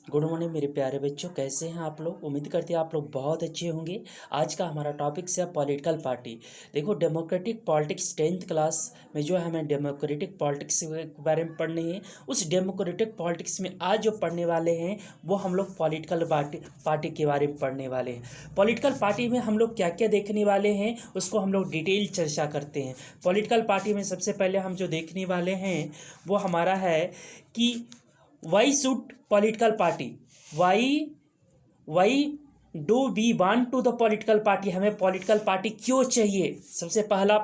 Good morning मेरे प्यारे बच्चों, कैसे हैं आप लोग। उम्मीद करते हैं आप लोग बहुत अच्छे होंगे। आज का हमारा टॉपिक है पॉलिटिकल पार्टी। देखो, डेमोक्रेटिक पॉलिटिक्स 10th क्लास में जो है हमें डेमोक्रेटिक पॉलिटिक्स के बारे में पढ़नी है। उस डेमोक्रेटिक पॉलिटिक्स में आज जो पढ़ने वाले हैं वो हम लोग पॉलिटिकल पार्टी के बारे में पढ़ने वाले हैं। पॉलिटिकल पार्टी में हम लोग क्या क्या देखने वाले हैं उसको हम लोग डिटेल चर्चा करते हैं। पॉलिटिकल पार्टी में सबसे पहले हम जो देखने वाले हैं वो हमारा है कि why should political party, why why do we want to the political party, हमें पॉलिटिकल पार्टी क्यों चाहिए, सबसे पहला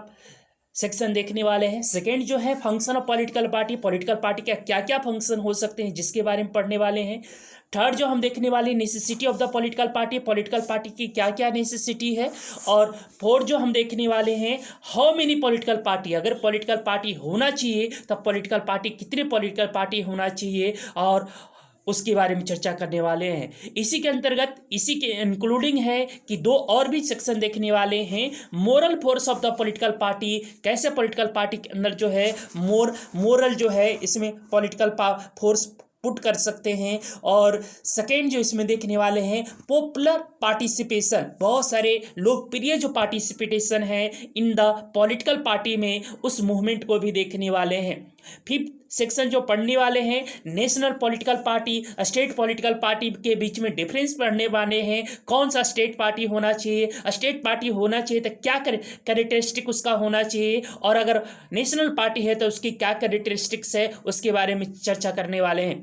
सेक्शन देखने वाले हैं। सेकेंड जो है function of political party, political party का क्या क्या फंक्शन हो सकते हैं जिसके बारे में पढ़ने वाले हैं। थर्ड जो हम देखने वाले necessity of the political party, political party की क्या क्या नेसेसिटी है। और फोर्थ जो हम देखने वाले हैं हाउ मेनी पॉलिटिकल पार्टी, अगर पॉलिटिकल पार्टी होना चाहिए तब पॉलिटिकल पार्टी कितने पॉलिटिकल पार्टी होना चाहिए और उसके बारे में चर्चा करने वाले हैं। इसी के अंतर्गत इसी के इंक्लूडिंग है कि दो और भी सेक्शन देखने वाले हैं। Moral force of the political party, कैसे पॉलिटिकल पार्टी के अंदर जो है मोरल जो है इसमें पॉलिटिकल फोर्स पुट कर सकते हैं। और सेकेंड जो इसमें देखने वाले हैं पॉपुलर पार्टिसिपेशन, बहुत सारे लोकप्रिय जो पार्टिसिपेशन है इन द पॉलिटिकल पार्टी में, उस मूवमेंट को भी देखने वाले हैं। फिफ्थ सेक्शन जो पढ़ने वाले हैं national political party, state political party के बीच में डिफरेंस पढ़ने वाले हैं। कौन सा स्टेट पार्टी होना चाहिए, स्टेट पार्टी होना चाहिए तो क्या कैरेक्टरिस्टिक उसका होना चाहिए, और अगर नेशनल पार्टी है तो उसकी क्या कैरेक्टरिस्टिक्स है उसके बारे में चर्चा करने वाले हैं।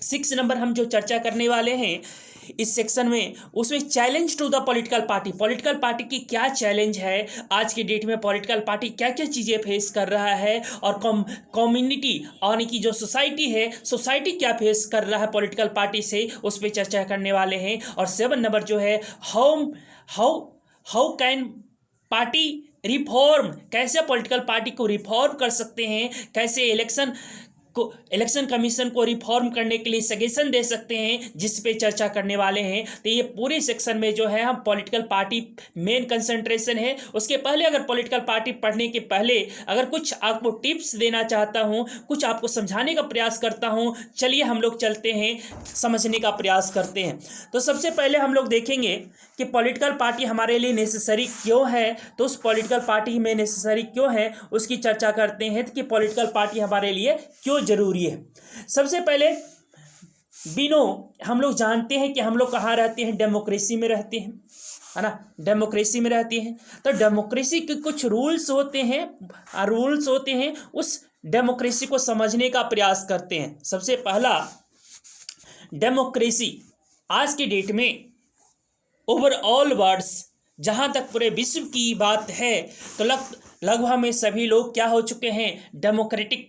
6 नंबर हम जो चर्चा करने वाले हैं इस सेक्शन में उसमें challenge to the political party, political party की क्या चैलेंज है आज की डेट में, पॉलिटिकल पार्टी क्या क्या चीज़ें फेस कर रहा है, और कम्युनिटी यानी कि जो सोसाइटी है सोसाइटी क्या फेस कर रहा है पॉलिटिकल पार्टी से, उस पर चर्चा करने वाले हैं। और 7 नंबर जो है how how how can party reform, कैसे पॉलिटिकल पार्टी को रिफॉर्म कर सकते हैं, कैसे इलेक्शन कमीशन को रिफॉर्म करने के लिए सजेशन दे सकते हैं, जिस पे चर्चा करने वाले हैं। तो ये पूरे सेक्शन में जो है हम पॉलिटिकल पार्टी मेन कंसंट्रेशन है। उसके पहले अगर पॉलिटिकल पार्टी पढ़ने के पहले अगर कुछ आपको टिप्स देना चाहता हूँ, कुछ आपको समझाने का प्रयास करता हूँ, चलिए हम लोग चलते हैं समझने का प्रयास करते हैं। तो सबसे पहले हम लोग देखेंगे कि पॉलिटिकल पार्टी हमारे लिए नेसेसरी क्यों है, तो उस पॉलिटिकल पार्टी में नेसेसरी क्यों है उसकी चर्चा करते हैं कि पॉलिटिकल पार्टी हमारे लिए क्यों जरूरी है। सबसे पहले बिनो हम लोग जानते हैं कि हम लोग कहाँ रहते हैं, डेमोक्रेसी में रहते हैं, है ना, डेमोक्रेसी में रहते हैं। तो डेमोक्रेसी के कुछ रूल्स होते हैं, उस डेमोक्रेसी को समझने का प्रयास करते हैं। सबसे पहला डेमोक्रेसी आज की डेट में ओवरऑल वर्ड्स, जहाँ तक पूरे विश्व की बात है तो लगभग में सभी लोग क्या हो चुके हैं, डेमोक्रेटिक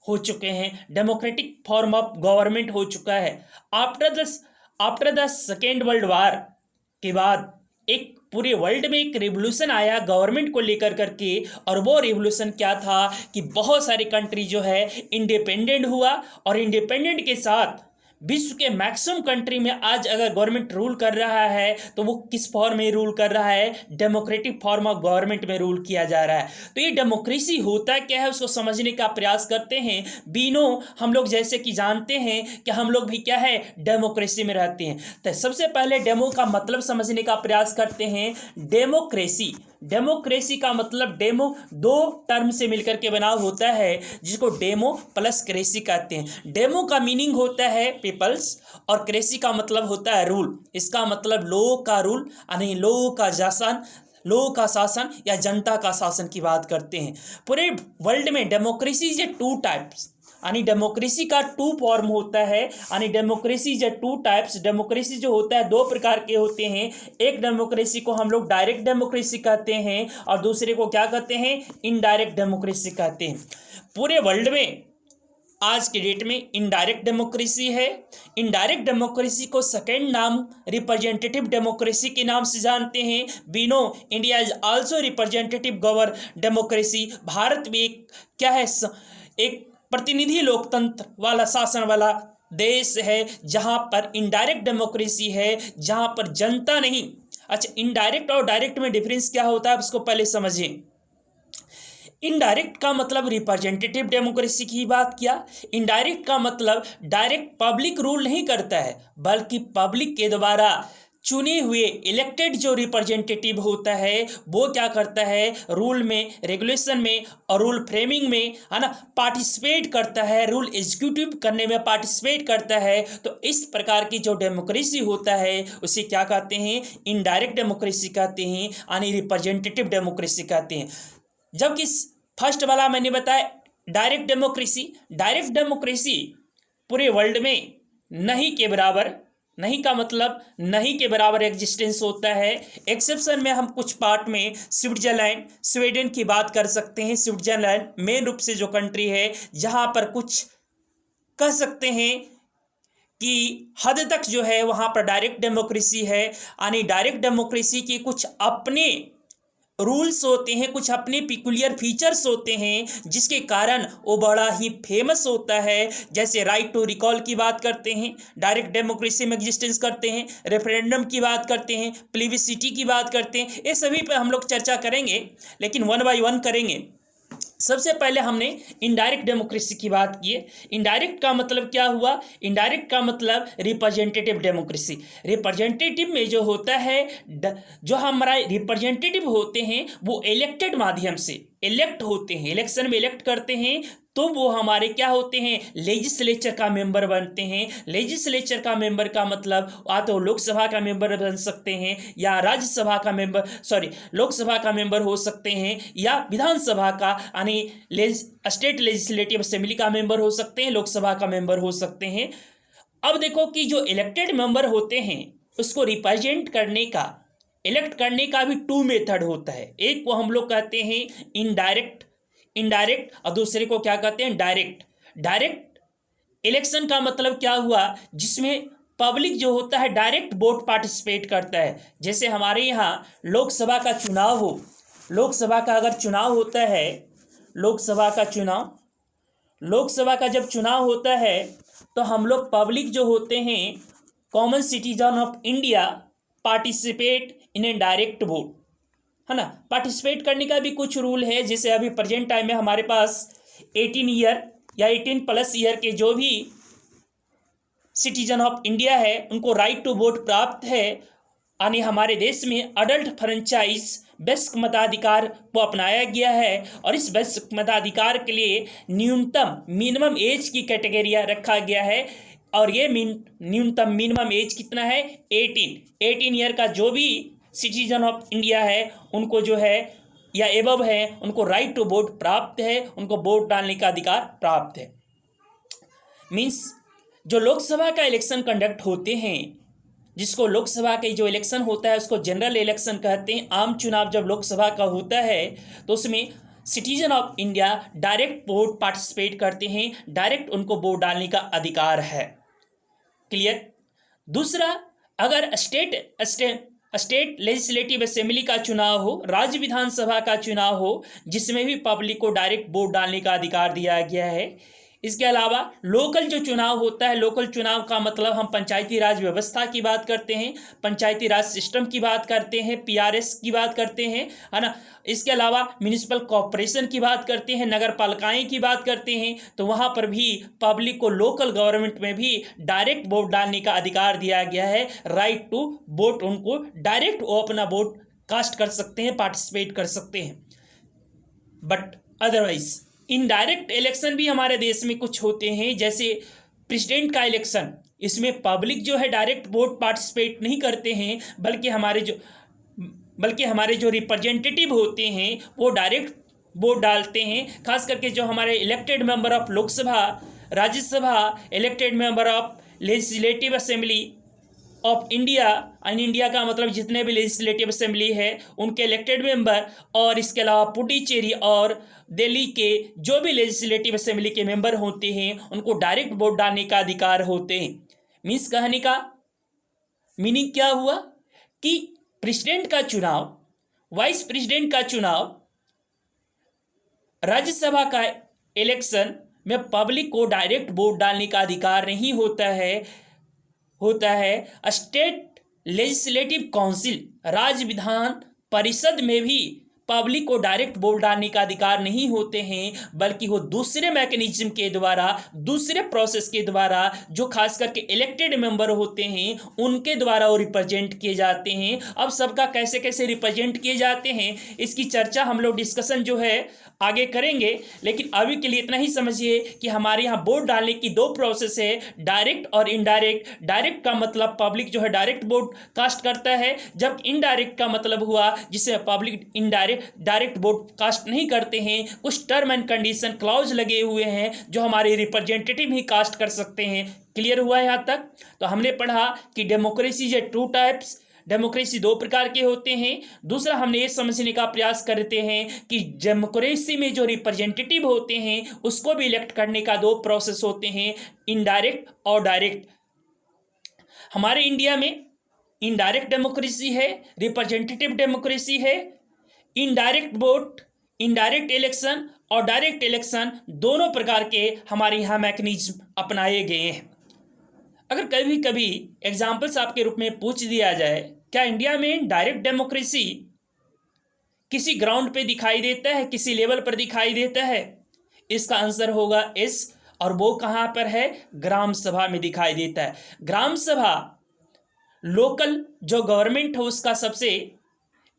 हो चुके हैं, डेमोक्रेटिक फॉर्म ऑफ गवर्नमेंट हो चुका है। After the second world war के बाद एक पूरे वर्ल्ड में एक रिवोल्यूशन आया गवर्नमेंट को लेकर करके, और वो रिवोल्यूशन क्या था कि बहुत सारी कंट्री जो है इंडिपेंडेंट हुआ, और इंडिपेंडेंट के साथ विश्व के मैक्सिमम कंट्री में आज अगर गवर्नमेंट रूल कर रहा है तो वो किस फॉर्म में रूल कर रहा है, डेमोक्रेटिक फॉर्म ऑफ गवर्नमेंट में रूल किया जा रहा है। तो ये डेमोक्रेसी होता क्या है उसको समझने का प्रयास करते हैं। बीनो हम लोग जैसे कि जानते हैं कि हम लोग भी क्या है, डेमोक्रेसी में रहते हैं। तो सबसे पहले डेमो का मतलब समझने का प्रयास करते हैं। डेमोक्रेसी का मतलब, डेमो दो टर्म से मिलकर के बना होता है जिसको डेमो प्लस क्रेसी कहते हैं। डेमो का मीनिंग होता है पीपल्स, और क्रेसी का मतलब होता है रूल। इसका मतलब लोगों का रूल यानी लोगों का शासन या जनता का शासन की बात करते हैं। पूरे वर्ल्ड में डेमोक्रेसी इज 2 टाइप्स, यानी डेमोक्रेसी का 2 फॉर्म होता है, यानी डेमोक्रेसी इज 2 टाइप्स। डेमोक्रेसी जो होता है 2 प्रकार के होते हैं। एक डेमोक्रेसी को हम लोग डायरेक्ट डेमोक्रेसी कहते हैं, और दूसरे को क्या कहते हैं, इनडायरेक्ट डेमोक्रेसी कहते हैं। पूरे वर्ल्ड में आज के डेट में इनडायरेक्ट डेमोक्रेसी है। इनडायरेक्ट डेमोक्रेसी को सेकेंड नाम रिप्रेजेंटेटिव डेमोक्रेसी के नाम से जानते हैं। We know India is also representative govern democracy. Bharat भी एक क्या है, एक प्रतिनिधि लोकतंत्र वाला शासन वाला देश है, जहां पर इनडायरेक्ट डेमोक्रेसी है, जहां पर जनता नहीं। अच्छा, इनडायरेक्ट और डायरेक्ट में डिफरेंस क्या होता है उसको पहले समझिए। इनडायरेक्ट का मतलब रिप्रेजेंटेटिव डेमोक्रेसी की बात किया। इनडायरेक्ट का मतलब डायरेक्ट पब्लिक रूल नहीं करता है, बल्कि पब्लिक के द्वारा चुने हुए इलेक्टेड जो रिप्रेजेंटेटिव होता है वो क्या करता है, रूल में, रेगुलेशन में और रूल फ्रेमिंग में, है ना, पार्टिसिपेट करता है, रूल एग्जीक्यूटिव करने में पार्टिसिपेट करता है। तो इस प्रकार की जो डेमोक्रेसी होता है उसे क्या कहते हैं, इनडायरेक्ट डेमोक्रेसी कहते हैं, यानी रिप्रेजेंटेटिव डेमोक्रेसी कहते हैं। जबकि फर्स्ट वाला मैंने बताया डायरेक्ट डेमोक्रेसी, डायरेक्ट डेमोक्रेसी पूरे वर्ल्ड में नहीं के बराबर, नहीं का मतलब नहीं के बराबर एग्जिस्टेंस होता है। एक्सेप्शन में हम कुछ पार्ट में स्विट्जरलैंड, स्वीडन की बात कर सकते हैं। स्विट्जरलैंड मेन रूप से जो कंट्री है जहां पर कुछ कह सकते हैं कि हद तक जो है वहां पर डायरेक्ट डेमोक्रेसी है, यानी डायरेक्ट डेमोक्रेसी की कुछ अपने रूल्स होते हैं, कुछ अपने पिकुलियर फीचर्स होते हैं जिसके कारण वो बड़ा ही फेमस होता है। जैसे राइट टू रिकॉल की बात करते हैं, डायरेक्ट डेमोक्रेसी में एग्जिस्टेंस करते हैं, रेफरेंडम की बात करते हैं, प्लेबिसिटी की बात करते हैं। ये सभी पे हम लोग चर्चा करेंगे, लेकिन वन बाय वन करेंगे। सबसे पहले हमने इनडायरेक्ट डेमोक्रेसी की बात की है। इनडायरेक्ट का मतलब क्या हुआ, इनडायरेक्ट का मतलब रिप्रेजेंटेटिव डेमोक्रेसी। रिप्रेजेंटेटिव में जो होता है, जो हमारा रिप्रेजेंटेटिव होते हैं वो इलेक्टेड माध्यम से इलेक्ट होते हैं, इलेक्शन में इलेक्ट करते हैं, तो वो हमारे क्या होते हैं, लेजिस्लेचर का मेंबर बनते हैं। लेजिस्लेचर का मेंबर का मतलब या तो लोकसभा का मेंबर बन सकते हैं या राज्यसभा का मेंबर, लोकसभा का मेंबर हो सकते हैं या विधानसभा का, यानी स्टेट लेजिस्लेटिव असेंबली का मेंबर हो सकते हैं, लोकसभा का मेंबर हो सकते हैं। अब देखो कि जो इलेक्टेड मेंबर होते हैं उसको रिप्रेजेंट करने का, इलेक्ट करने का भी टू मेथड होता है। एक को हम लोग कहते हैं इनडायरेक्ट और दूसरे को क्या कहते हैं, डायरेक्ट। डायरेक्ट इलेक्शन का मतलब क्या हुआ, जिसमें पब्लिक जो होता है डायरेक्ट वोट पार्टिसिपेट करता है। जैसे हमारे यहाँ लोकसभा का चुनाव हो, लोकसभा का अगर चुनाव होता है, लोकसभा का जब चुनाव होता है तो हम लोग पब्लिक जो होते हैं, common citizen of India, participate in A direct vote, है ना। पार्टिसिपेट करने का भी कुछ रूल है। जैसे अभी प्रेजेंट टाइम में हमारे पास 18 ईयर या 18+ ईयर के जो भी सिटीजन ऑफ इंडिया है उनको राइट टू वोट प्राप्त है, यानी हमारे देश में अडल्ट फ्रेंचाइज वयस्क मताधिकार को अपनाया गया है। और इस वयस्क मताधिकार के लिए न्यूनतम मिनिमम एज की कैटेगरी रखा गया है, और ये न्यूनतम मिनिमम एज कितना है, 18 ईयर का जो भी सिटीजन ऑफ इंडिया है उनको जो है या एबव है उनको राइट टू वोट प्राप्त है, उनको वोट डालने का अधिकार प्राप्त है। मीन्स जो लोकसभा का इलेक्शन कंडक्ट होते हैं, जिसको लोकसभा के जो इलेक्शन होता है उसको जनरल इलेक्शन कहते हैं। आम चुनाव जब लोकसभा का होता है तो उसमें citizen of India direct vote participate करते हैं, डायरेक्ट उनको वोट डालने का अधिकार है। क्लियर। दूसरा, अगर स्टेट लेजिस्लेटिव असेंबली का चुनाव हो, राज्य विधानसभा का चुनाव हो, जिसमें भी पब्लिक को डायरेक्ट वोट डालने का अधिकार दिया गया है। इसके अलावा लोकल जो चुनाव होता है, लोकल चुनाव का मतलब हम पंचायती राज व्यवस्था की बात करते हैं, पंचायती राज सिस्टम की बात करते हैं, PRS की बात करते हैं, है ना। इसके अलावा म्यूनिसिपल कॉर्पोरेशन की बात करते हैं, नगर पालिकाएं की बात करते हैं। तो वहाँ पर भी पब्लिक को लोकल गवर्नमेंट में भी डायरेक्ट वोट डालने का अधिकार दिया गया है, राइट टू वोट। उनको डायरेक्ट वो अपना वोट कास्ट कर सकते हैं, पार्टिसिपेट कर सकते हैं। बट अदरवाइज इनडायरेक्ट इलेक्शन भी हमारे देश में कुछ होते हैं, जैसे प्रेसिडेंट का इलेक्शन। इसमें पब्लिक जो है डायरेक्ट वोट पार्टिसिपेट नहीं करते हैं, बल्कि हमारे जो रिप्रेजेंटेटिव होते हैं वो डायरेक्ट वोट डालते हैं। खास करके जो हमारे elected member of Lok Sabha, Rajya Sabha, elected member of legislative assembly of India, and India का मतलब जितने भी लेजिस्लेटिव असेंबली है उनके इलेक्टेड मेंबर, और इसके अलावा पुडुचेरी और दिल्ली के जो भी लेजिस्लेटिव असेंबली के मेंबर होते हैं उनको डायरेक्ट वोट डालने का अधिकार होते हैं। मीन्स कहने का मीनिंग क्या हुआ कि प्रेसिडेंट का चुनाव, वाइस प्रेसिडेंट का चुनाव, राज्यसभा का इलेक्शन में पब्लिक को डायरेक्ट वोट डालने का अधिकार नहीं होता है। स्टेट लेजिस्लेटिव काउंसिल, राज्य विधान परिषद में भी पब्लिक को डायरेक्ट वोट डालने का अधिकार नहीं होते हैं, बल्कि वो दूसरे मैकेनिज्म के द्वारा, दूसरे प्रोसेस के द्वारा, जो खास करके इलेक्टेड मेंबर होते हैं उनके द्वारा वो रिप्रेजेंट किए जाते हैं। अब सबका कैसे कैसे रिप्रेजेंट किए जाते हैं इसकी चर्चा हम लोग डिस्कशन जो है आगे करेंगे, लेकिन अभी के लिए इतना ही समझिए कि हमारे यहाँ वोट डालने की दो प्रोसेस है, डायरेक्ट और इनडायरेक्ट। डायरेक्ट का मतलब पब्लिक जो है डायरेक्ट वोट कास्ट करता है, जब इनडायरेक्ट का मतलब हुआ जिसे पब्लिक डायरेक्ट वोट कास्ट नहीं करते हैं। कुछ टर्म एंड कंडीशन क्लॉज लगे हुए हैं जो हमारे रिप्रेजेंटेटिव ही कास्ट कर सकते हैं। क्लियर हुआ है यहाँ तक? तो हमने पढ़ा कि डेमोक्रेसी जो टू टाइप्स, डेमोक्रेसी दो प्रकार के होते हैं। दूसरा हमने ये समझने का प्रयास करते हैं कि डेमोक्रेसी में जो रिप्रेजेंटेटिव होते हैं उसको भी इलेक्ट करने का दो प्रोसेस होते हैं, इनडायरेक्ट और डायरेक्ट। हमारे इंडिया में इनडायरेक्ट डेमोक्रेसी है, रिप्रेजेंटेटिव डेमोक्रेसी है। इनडायरेक्ट वोट, इनडायरेक्ट इलेक्शन और डायरेक्ट इलेक्शन दोनों प्रकार के हमारे यहाँ मैकेनिज्म अपनाए गए हैं। अगर कभी कभी एग्जाम्पल्स आपके रूप में पूछ दिया जाए, क्या इंडिया में डायरेक्ट डेमोक्रेसी किसी ग्राउंड पे दिखाई देता है, किसी लेवल पर दिखाई देता है? इसका आंसर होगा यस। और वो कहाँ पर है? ग्राम सभा में दिखाई देता है। ग्राम सभा लोकल जो गवर्नमेंट है उसका सबसे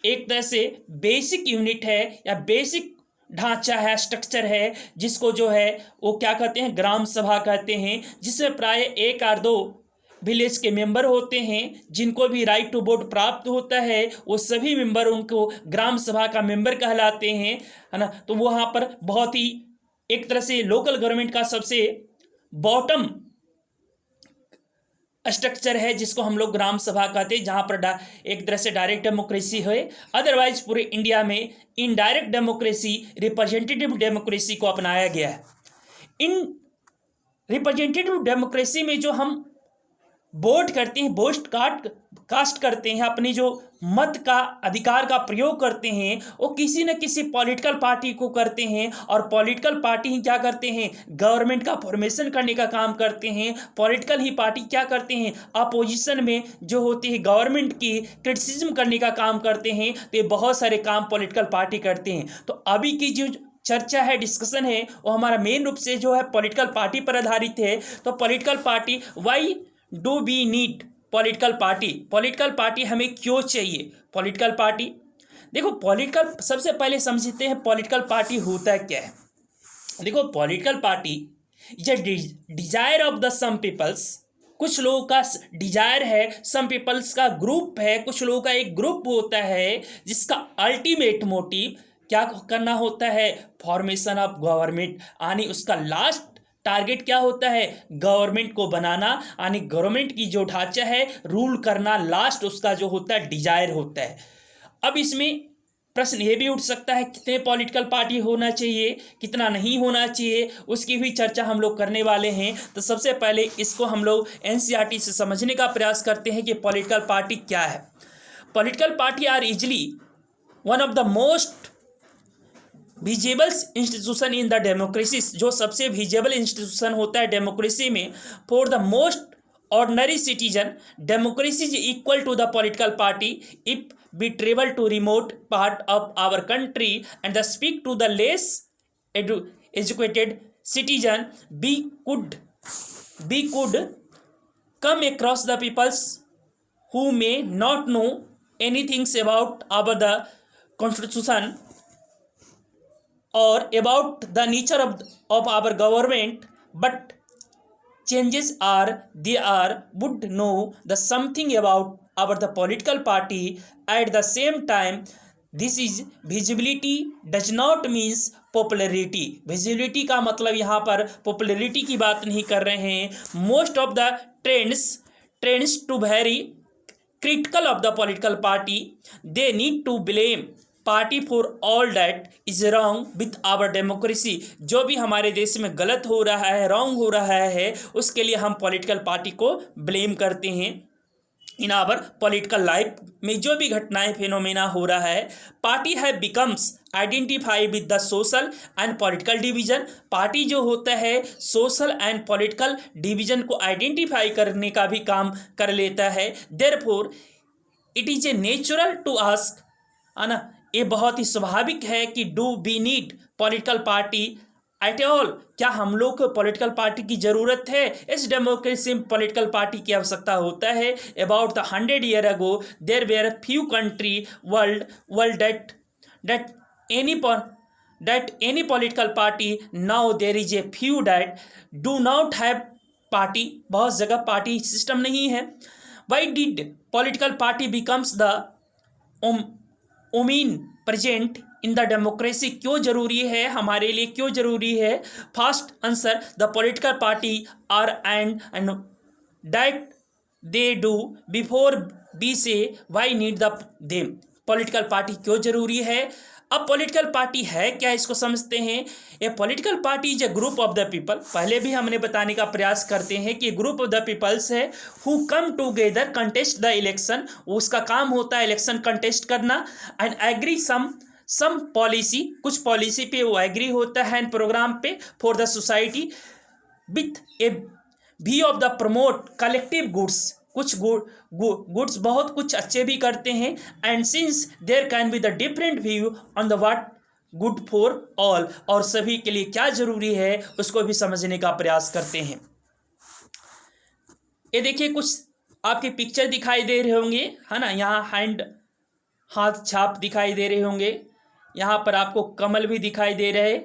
एक तरह से बेसिक यूनिट है या बेसिक ढांचा है, स्ट्रक्चर है, जिसको जो है वो क्या कहते हैं? ग्राम सभा कहते हैं, जिसमें प्राय एक और दो विलेज के मेंबर होते हैं जिनको भी राइट टू वोट प्राप्त होता है। वो सभी मेंबर उनको ग्राम सभा का मेंबर कहलाते हैं, है ना। तो वहाँ पर बहुत ही एक तरह से लोकल गवर्नमेंट का सबसे बॉटम स्ट्रक्चर है जिसको हम लोग ग्राम सभा कहते हैं, जहाँ पर एक तरह से डायरेक्ट डेमोक्रेसी है। अदरवाइज पूरे इंडिया में इनडायरेक्ट डेमोक्रेसी, रिप्रेजेंटेटिव डेमोक्रेसी को अपनाया गया है। इन रिप्रेजेंटेटिव डेमोक्रेसी में जो हम वोट करते हैं, वोट कास्ट करते हैं, अपनी जो मत का अधिकार का प्रयोग करते हैं, वो किसी न किसी पॉलिटिकल पार्टी को करते हैं। और पॉलिटिकल पार्टी ही क्या करते हैं? गवर्नमेंट का फॉर्मेशन करने का काम करते हैं। पॉलिटिकल ही पार्टी क्या करते हैं? अपोजिशन में जो होती है गवर्नमेंट की क्रिटिसिज्म करने का काम करते हैं। तो ये बहुत सारे काम पॉलिटिकल पार्टी करते हैं। तो अभी की जो चर्चा है, डिस्कशन है, वो हमारा मेन रूप से जो है पॉलिटिकल पार्टी पर आधारित है। तो political party, why do we need political party? Political party हमें क्यों चाहिए? पॉलिटिकल पार्टी देखो, पॉलिटिकल सबसे पहले समझते हैं पॉलिटिकल पार्टी होता क्या है। देखो, पॉलिटिकल पार्टी ये desire of the some peoples, कुछ लोगों का डिजायर है, सम पीपल्स का ग्रुप है, कुछ लोगों का एक ग्रुप होता है जिसका अल्टीमेट मोटिव क्या करना होता है? फॉर्मेशन ऑफ गवर्नमेंट, यानी उसका लास्ट टारगेट क्या होता है? गवर्नमेंट को बनाना, यानी गवर्नमेंट की जो ढांचा है रूल करना, लास्ट उसका जो होता है डिजायर होता है। अब इसमें प्रश्न ये भी उठ सकता है कितने पॉलिटिकल पार्टी होना चाहिए, कितना नहीं होना चाहिए, उसकी भी चर्चा हम लोग करने वाले हैं। तो सबसे पहले इसको हम लोग एनसीईआरटी से समझने का प्रयास करते हैं कि पॉलिटिकल पार्टी क्या है। Political party are easily one of the most visible institution in the democracy, जो सबसे विजिबल इंस्टीट्यूशन होता है डेमोक्रेसी में। For the most ordinary citizen, democracy is equal to the political party if we travel to remote part of our country and speak to the less educated citizen, we could come across the peoples who may not know anything about the constitution or about the nature of our government, but changes are they would know the something about the political party at the same time. This is visibility does not means popularity. visibility का मतलब यहाँ पर popularity की बात नहीं कर रहे हैं। most of the trends to very critical of the political party, they need to blame party for all that is wrong with our democracy. जो भी हमारे देश में गलत हो रहा है, रॉन्ग हो रहा है, उसके लिए हम पॉलिटिकल पार्टी को ब्लेम करते हैं। इन आवर पॉलिटिकल लाइफ में जो भी घटनाएं फिनोमेना हो रहा है, पार्टी है becomes identify with the social and political division. Party जो होता है सोशल एंड पॉलिटिकल डिवीजन को आइडेंटिफाई करने का भी काम कर लेता है। Therefore it is a natural to ask, है ना, ये बहुत ही स्वाभाविक है कि do we need political party at all, क्या हम लोग को पॉलिटिकल पार्टी की जरूरत है? इस डेमोक्रेसी में पॉलिटिकल पार्टी की आवश्यकता होता है। About the 100 years ago there were few country world that any any political party. Now there is a few that do not have party. बहुत जगह पार्टी सिस्टम नहीं है। Why did political party becomes the omnipresent in the democracy? क्यों जरूरी है, हमारे लिए क्यों जरूरी है? First answer, the political party are and that they do before be say why need the them. Political party क्यों जरूरी है? अब पॉलिटिकल पार्टी है क्या, इसको समझते हैं। A political party is a group of the people. पहले भी हमने बताने का प्रयास करते हैं कि ग्रुप ऑफ द पीपल्स है who come together contest the election. उसका काम होता है इलेक्शन कंटेस्ट करना। एंड एग्री सम पॉलिसी, कुछ पॉलिसी पे वो एग्री होता है एंड प्रोग्राम पे for the society with a view of the promote collective goods. कुछ गुड्स बहुत कुछ अच्छे भी करते हैं। And since there can be the different view on the what good for all, और सभी के लिए क्या जरूरी है उसको भी समझने का प्रयास करते हैं। ये देखिए कुछ आपके पिक्चर दिखाई दे रहे होंगे, है ना। यहाँ हाथ छाप दिखाई दे रहे होंगे, यहाँ पर आपको कमल भी दिखाई दे रहे,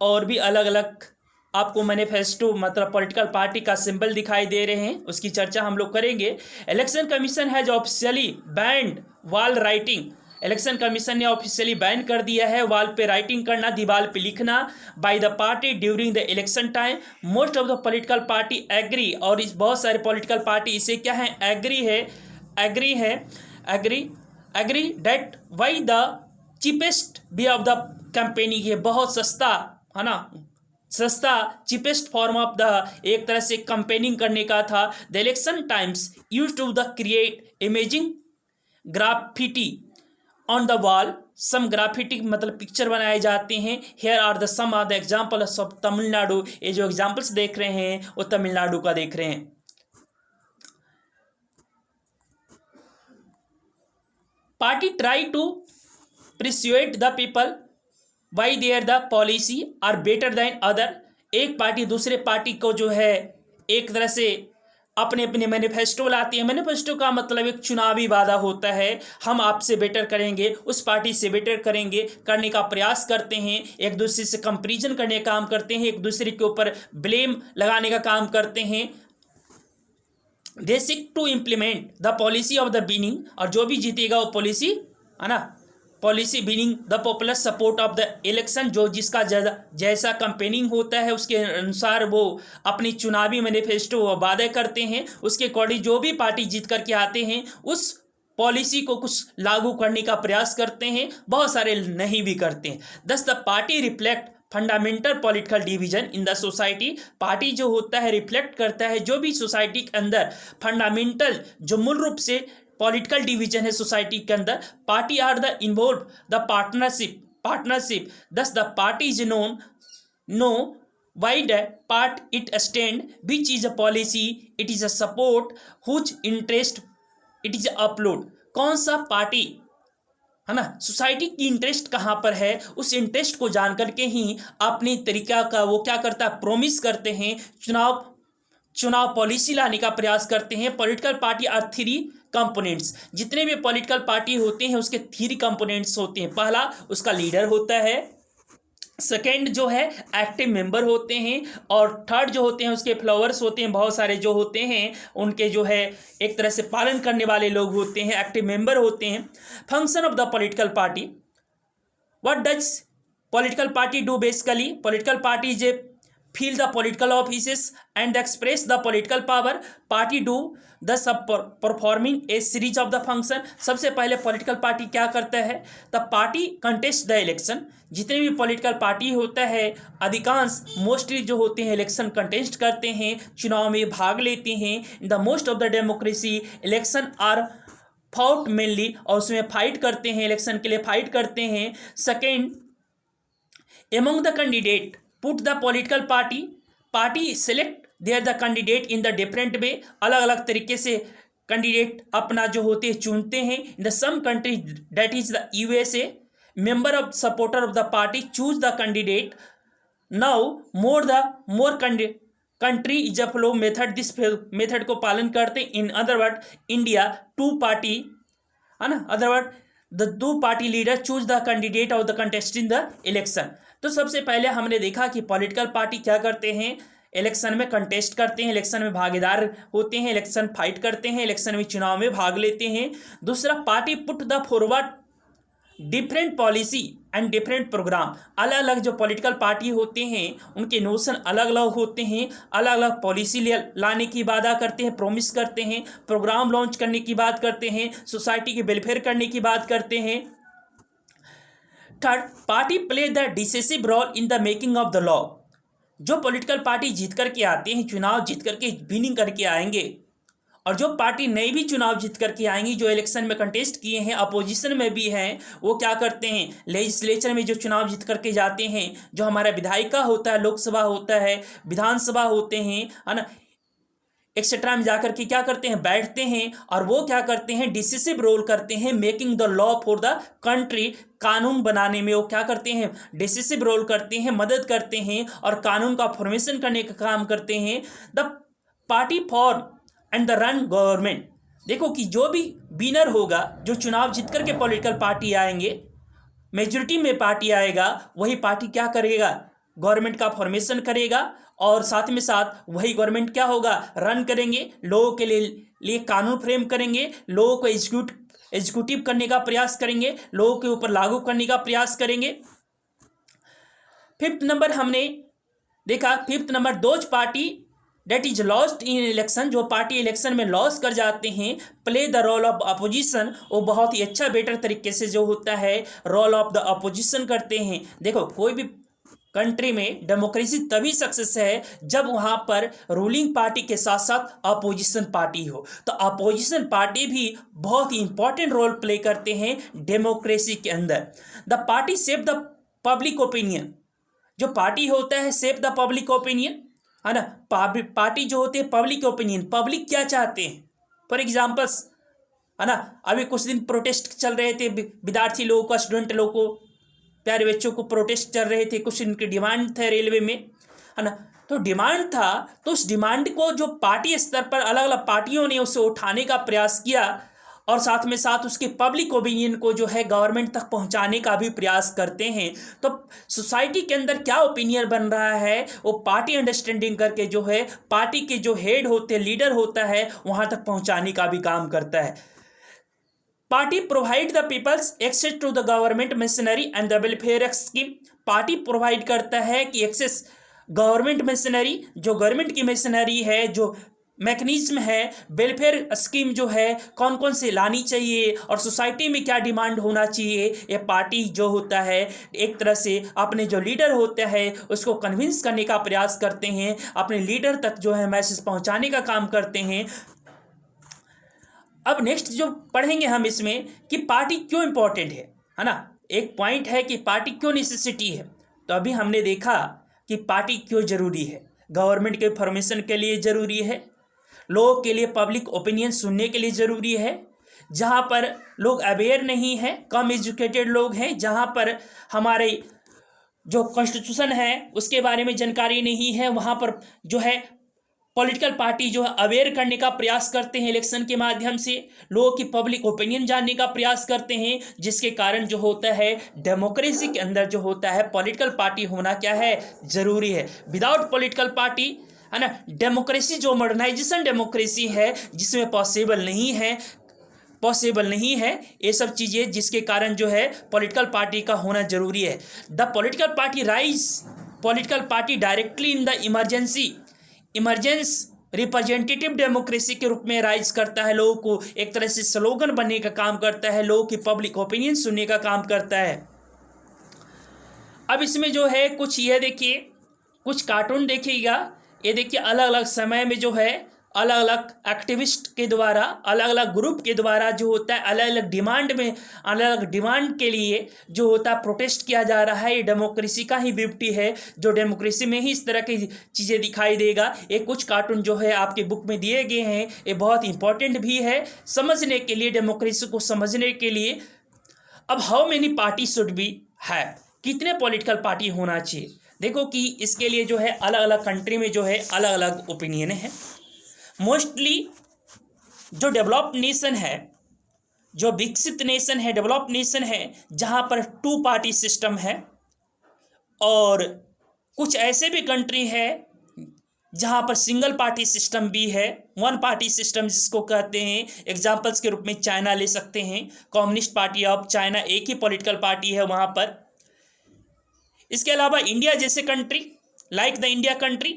और भी अलग अलग आपको मैनिफेस्टो मतलब पॉलिटिकल पार्टी का सिंबल दिखाई दे रहे हैं। उसकी चर्चा हम लोग करेंगे। Election commission has officially band wall writing. Election commission ने ऑफिशियली बैन कर दिया है वॉल पे राइटिंग करना, दीवार पे लिखना by the party during the election time. Most of the political party agree, और इस बहुत सारे पॉलिटिकल पार्टी इसे क्या है, agree that why the cheapest way of the campaigning है। बहुत सस्ता, है ना, सस्ता चीपेस्ट फॉर्म ऑफ द एक तरह से कंपेनिंग करने का था। The election times use to the create imaging graffiti on the wall. Some graffiti मतलब पिक्चर बनाए जाते हैं। Here are the some are the example of Tamil Nadu. ये जो एग्जाम्पल्स देख रहे हैं वो तमिलनाडु का देख रहे हैं। Party try to persuade the people why their the policy are better than other. एक पार्टी दूसरे पार्टी को जो है एक तरह से अपने अपने मैनिफेस्टो लाती है। मैनिफेस्टो का मतलब एक चुनावी वादा होता है, हम आपसे बेटर करेंगे, उस पार्टी से बेटर करेंगे, करने का प्रयास करते हैं, एक दूसरे से कंपैरिजन करने का काम करते हैं, एक दूसरे के ऊपर ब्लेम लगाने का काम करते हैं। They seek to implement the policy of the winning, और जो भी जीतेगा वो पॉलिसी, है ना, policy winning the popular support of the election. जो जिसका जैसा कंपेनिंग होता है उसके अनुसार वो अपनी चुनावी मैनिफेस्टो वादे करते हैं, उसके अकॉर्डिंग जो भी पार्टी जीत करके आते हैं उस पॉलिसी को कुछ लागू करने का प्रयास करते हैं, बहुत सारे नहीं भी करते हैं। दस the party reflect fundamental political division in the society. Party जो होता है रिफ्लेक्ट करता है जो भी सोसाइटी के अंदर फंडामेंटल जो मूल रूप से पॉलिटिकल डिवीजन है सोसाइटी के अंदर। Party are the involve the partnership thus the party is no wide part it stand which is a policy it is a support whose interest it is upload. कौन सा party, है ना, society की interest कहाँ पर है, उस interest को जान करके ही अपनी तरीका का वो क्या करता है, प्रोमिस करते हैं, चुनाव पॉलिसी लाने का प्रयास करते हैं। Political party are 3 components. जितने भी पॉलिटिकल पार्टी होते हैं उसके 3 कंपोनेंट्स होते हैं। पहला उसका लीडर होता है, सेकेंड जो है एक्टिव मेंबर होते हैं, और थर्ड जो होते हैं उसके फ्लोवर्स होते हैं, बहुत सारे जो होते हैं उनके जो है एक तरह से पालन करने वाले लोग होते हैं, एक्टिव मेंबर होते हैं। Function of the political party, what does political party do basically? Political party is A fill the political offices and express the political power. Party do the performing a series of the function. सबसे पहले political party क्या करता है, तब party contest the election. जितने भी political party होता है अधिकांश मोस्टली जो होते हैं इलेक्शन कंटेस्ट करते हैं, चुनाव में भाग लेते हैं। In the most of the democracy election are fought mainly, और उसमें फाइट करते हैं, इलेक्शन के लिए फाइट करते हैं। Second, among the candidate put the political party select their the candidate in the different way. अलग अलग तरीके से कैंडिडेट अपना जो होते हैं चुनते हैं। In the some country that is the USA, member of supporter of the party choose the candidate. Now more country is a flow method, this method को पालन करते हैं। In other word India two party, है ना, other word the two party leader choose the candidate of the contest in the election. तो सबसे पहले हमने देखा कि पॉलिटिकल पार्टी क्या करते हैं, इलेक्शन में कंटेस्ट करते हैं, इलेक्शन में भागीदार होते हैं, इलेक्शन फाइट करते हैं, इलेक्शन में चुनाव में भाग लेते हैं। दूसरा, party put the forward different policy and different program. अलग अलग जो पॉलिटिकल पार्टी होते हैं उनके नोशन अलग अलग होते हैं, अलग अलग पॉलिसी लाने की वादा करते हैं, प्रॉमिस करते हैं, प्रोग्राम लॉन्च करने की बात करते हैं, सोसाइटी के वेलफेयर करने की बात करते हैं। Third, party play the decisive role in the making of the law. जो पॉलिटिकल पार्टी जीत करके आते हैं, चुनाव जीत करके विनिंग करके आएंगे, और जो पार्टी नई भी चुनाव जीत करके आएंगी, जो इलेक्शन में कंटेस्ट किए हैं, अपोजिशन में भी हैं, वो क्या करते हैं, लेजिस्लेचर में जो चुनाव जीत करके जाते हैं, जो हमारा विधायिका होता है, लोकसभा होता है, विधानसभा होते हैं, है ना, एक्सेट्रा में जाकर के क्या करते हैं, बैठते हैं, और वो क्या करते हैं, डिसिसिव रोल करते हैं, making the law for the country. कानून बनाने में वो क्या करते हैं, डिसिसिव रोल करते हैं, मदद करते हैं, और कानून का फॉर्मेशन करने का काम करते हैं। The party form and the run government. देखो कि जो भी विनर होगा, जो चुनाव जीत करके पॉलिटिकल पार्टी आएंगे, मेजोरिटी में पार्टी आएगा, वही पार्टी क्या करेगा, गवर्नमेंट का फॉर्मेशन करेगा, और साथ में साथ वही गवर्नमेंट क्या होगा, रन करेंगे, लोगों के लिए कानून फ्रेम करेंगे, लोगों को एग्जीक्यूटिव करने का प्रयास करेंगे, लोगों के ऊपर लागू करने का प्रयास करेंगे। फिफ्थ नंबर हमने देखा, fifth number, those party that is lost in election. जो पार्टी इलेक्शन में लॉस कर जाते हैं, play the role of opposition. वो बहुत ही अच्छा बेटर तरीके से जो होता है रोल ऑफ द अपोजिशन करते हैं। देखो, कोई भी कंट्री में डेमोक्रेसी तभी सक्सेस है जब वहाँ पर रूलिंग पार्टी के साथ साथ अपोजिशन पार्टी हो। तो अपोजिशन पार्टी भी बहुत ही इंपॉर्टेंट रोल प्ले करते हैं डेमोक्रेसी के अंदर। The party shape the public opinion. जो पार्टी होता है शेप द पब्लिक ओपिनियन, है ना, पार्टी जो होती है पब्लिक ओपिनियन, पब्लिक क्या चाहते हैं। फॉर एग्जाम्पल्स, है ना, अभी कुछ दिन प्रोटेस्ट चल रहे थे, विद्यार्थी लोगों का, स्टूडेंट लोगों को, प्यारे बच्चों को प्रोटेस्ट चल रहे थे, कुछ इनके डिमांड थे रेलवे में, है ना। तो डिमांड था, तो उस डिमांड को जो पार्टी स्तर पर अलग अलग पार्टियों ने उसे उठाने का प्रयास किया, और साथ में साथ उसके पब्लिक ओपिनियन को जो है गवर्नमेंट तक पहुंचाने का भी प्रयास करते हैं। तो सोसाइटी के अंदर क्या ओपिनियन बन रहा है, वो पार्टी अंडरस्टैंडिंग करके जो है पार्टी के जो हेड होते हैं, लीडर होता है, वहां तक पहुंचाने का भी काम करता है। Party provide the peoples access to the government machinery and the welfare scheme. Party provide करता है कि एक्सेस गवर्नमेंट मशीनरी, जो गवर्नमेंट की मशीनरी है, जो मैकेनिज्म है, वेलफेयर स्कीम जो है कौन कौन से लानी चाहिए, और सोसाइटी में क्या डिमांड होना चाहिए, ये पार्टी जो होता है एक तरह से अपने जो लीडर होता है उसको कन्विंस करने का प्रयास करते हैं, अपने लीडर तक जो है मैसेज पहुंचाने का काम करते हैं। अब नेक्स्ट जो पढ़ेंगे हम इसमें कि पार्टी क्यों इंपॉर्टेंट है ना। एक पॉइंट है कि पार्टी क्यों नेसेसिटी है। तो अभी हमने देखा कि पार्टी क्यों जरूरी है। गवर्नमेंट के फॉर्मेशन के लिए ज़रूरी है, लोगों के लिए पब्लिक ओपिनियन सुनने के लिए ज़रूरी है, जहाँ पर लोग अवेयर नहीं हैं, कम एजुकेटेड लोग हैं, जहाँ पर हमारे जो कॉन्स्टिट्यूशन है उसके बारे में जानकारी नहीं है, वहाँ पर जो है पॉलिटिकल पार्टी जो है अवेयर करने का प्रयास करते हैं, इलेक्शन के माध्यम से लोगों की पब्लिक ओपिनियन जानने का प्रयास करते हैं, जिसके कारण जो होता है डेमोक्रेसी के अंदर जो होता है पॉलिटिकल पार्टी होना क्या है, ज़रूरी है। विदाउट पॉलिटिकल पार्टी, है ना, डेमोक्रेसी जो मॉडर्नाइजेशन डेमोक्रेसी है जिसमें पॉसिबल नहीं है ये सब चीज़ें, जिसके कारण जो है पॉलिटिकल पार्टी का होना ज़रूरी है। The political party directly in the emergence representative democracy के रूप में राइज करता है, लोगों को एक तरह से स्लोगन बनने का काम करता है, लोगों की पब्लिक ओपिनियन सुनने का काम करता है। अब इसमें जो है कुछ ये देखिए, कुछ कार्टून देखिएगा, ये देखिए अलग अलग समय में जो है अलग अलग एक्टिविस्ट के द्वारा, अलग अलग ग्रुप के द्वारा जो होता है अलग अलग डिमांड में, अलग अलग डिमांड के लिए जो होता है प्रोटेस्ट किया जा रहा है। ये डेमोक्रेसी का ही ब्यूटी है, जो डेमोक्रेसी में ही इस तरह की चीज़ें दिखाई देगा। ये कुछ कार्टून जो है आपके बुक में दिए गए हैं, ये बहुत इंपॉर्टेंट भी है समझने के लिए, डेमोक्रेसी को समझने के लिए। अब how many party should be है, कितने पॉलिटिकल पार्टी होना चाहिए? देखो कि इसके लिए जो है अलग अलग कंट्री में जो है अलग अलग ओपिनियन है। मोस्टली जो डेवलप्ड नेशन है, जो विकसित नेशन है, डेवलप्ड नेशन है, जहाँ पर 2 पार्टी सिस्टम है, और कुछ ऐसे भी कंट्री है जहाँ पर सिंगल पार्टी सिस्टम भी है, 1 पार्टी सिस्टम जिसको कहते हैं। एग्जाम्पल्स के रूप में चाइना ले सकते हैं, कम्युनिस्ट पार्टी ऑफ चाइना एक ही पॉलिटिकल पार्टी है वहाँ पर। इसके अलावा इंडिया जैसे country, like the India country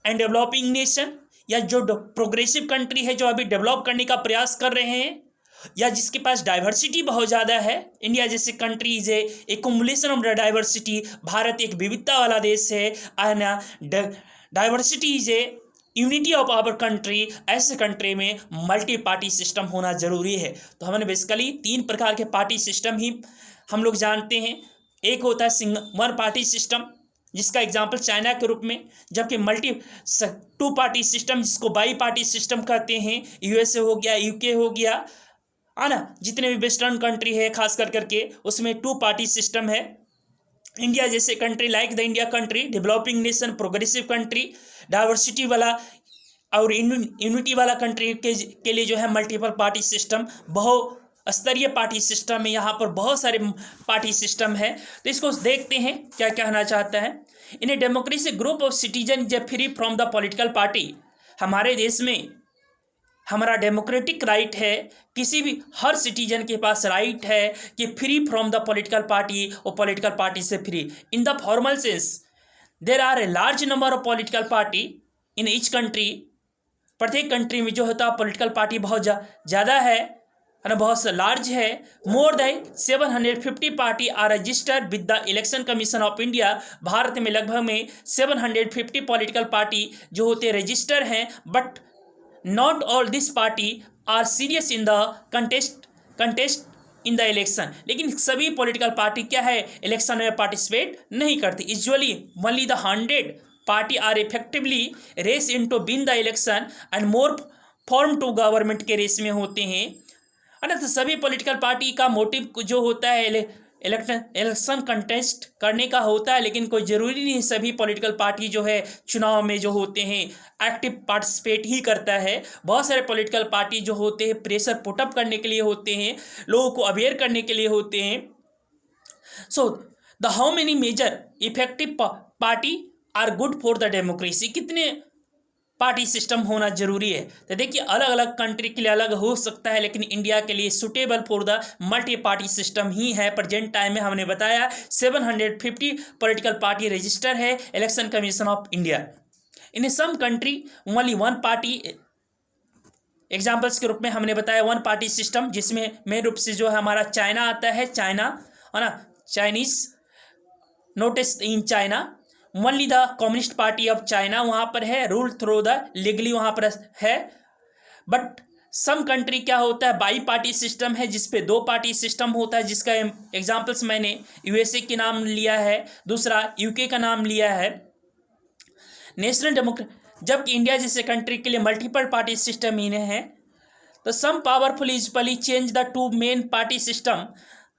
and developing nation, या जो प्रोग्रेसिव कंट्री है, जो अभी डेवलप करने का प्रयास कर रहे हैं, या जिसके पास डाइवर्सिटी बहुत ज़्यादा है। इंडिया जैसे कंट्रीज है एक्युमुलेशन ऑफ डाइवर्सिटी, भारत एक विविधता वाला देश है, diversity is a unity of our country. ऐसे कंट्री में मल्टी पार्टी सिस्टम होना जरूरी है। तो हमने बेसिकली 3 प्रकार के पार्टी सिस्टम ही हम लोग जानते हैं। एक होता है 1 पार्टी सिस्टम, जिसका एग्जाम्पल चाइना के रूप में, जबकि 2 पार्टी सिस्टम जिसको बाई पार्टी सिस्टम कहते हैं, यूएसए हो गया, यूके हो गया, है ना, जितने भी वेस्टर्न कंट्री है खास कर करके उसमें 2 पार्टी सिस्टम है। इंडिया जैसे country, like the India country, developing nation, progressive country, diversity वाला और यूनिटी वाला कंट्री के लिए जो है मल्टीपल पार्टी सिस्टम, बहुस्तरीय पार्टी सिस्टम है। यहाँ पर बहुत सारे पार्टी सिस्टम है। तो इसको देखते हैं क्या कहना चाहता है। In a democracy group of citizen is free from the political party. हमारे देश में हमारा डेमोक्रेटिक राइट है, किसी भी हर सिटीजन के पास राइट है कि free from the political party, और पॉलिटिकल पार्टी से free. In the formal sense there are a large number of political party in each country. प्रत्येक कंट्री में जो होता है पॉलिटिकल पार्टी बहुत ज़्यादा है ना, बहुत लार्ज है। More than 750 party are registered with the election commission of India. Bharat में लगभग में 750 पॉलिटिकल पार्टी जो होते रजिस्टर हैं, but not all this party are serious in the contest in the election. लेकिन सभी पॉलिटिकल पार्टी क्या है, इलेक्शन में पार्टिसिपेट नहीं करती। Usually only the 100 party are effectively race in to win the election and more form to government के race में होते हैं। तो सभी पॉलिटिकल पार्टी का मोटिव जो होता है इलेक्शन कंटेस्ट करने का होता है, लेकिन कोई ज़रूरी नहीं सभी पॉलिटिकल पार्टी जो है चुनाव में जो होते हैं एक्टिव पार्टिसिपेट ही करता है। बहुत सारे पॉलिटिकल पार्टी जो होते हैं प्रेशर पुटअप करने के लिए होते हैं, लोगों को अवेयर करने के लिए होते हैं। So the how many major effective party are good for the democracy. कितने पार्टी सिस्टम होना जरूरी है? तो देखिए अलग अलग कंट्री के लिए अलग हो सकता है, लेकिन इंडिया के लिए suitable for the multi party system ही है। प्रेजेंट टाइम में हमने बताया 750 पॉलिटिकल पार्टी रजिस्टर है election commission of India. In some country only 1 party, examples के रूप में हमने बताया 1 पार्टी सिस्टम, जिसमें मेन रूप से जो है हमारा चाइना आता है, चाइना है ना, Chinese notice in China. Only the communist party of China वहाँ पर है, रूल थ्रू द लीगली वहाँ पर है। बट सम कंट्री क्या होता है बाई पार्टी सिस्टम है, जिसपे 2 पार्टी सिस्टम होता है, जिसका एग्जाम्पल्स मैंने यूएसए के नाम लिया है, दूसरा यूके का नाम लिया है। नेशनल जबकि इंडिया जैसे कंट्री के लिए मल्टीपल पार्टी सिस्टम ही है। तो some powerful easily change the 2 main party system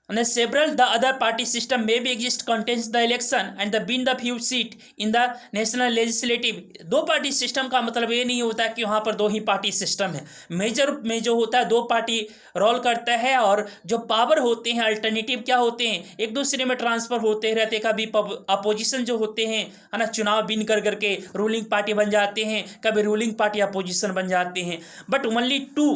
and several the other party system may be exist contest the election and the win the few seat in the national legislative। 2 party system का मतलब ये नहीं होता कि वहाँ पर 2 ही party system है। Major में जो होता है 2 पार्टी रोल करता है, और जो पावर होते हैं अल्टरनेटिव क्या होते हैं, एक दूसरे में ट्रांसफर होते रहते। कभी अपोजिशन जो होते हैं है ना, चुनाव विन कर करके रूलिंग पार्टी बन जाते हैं, कभी रूलिंग पार्टी अपोजिशन बन जाते हैं। But only 2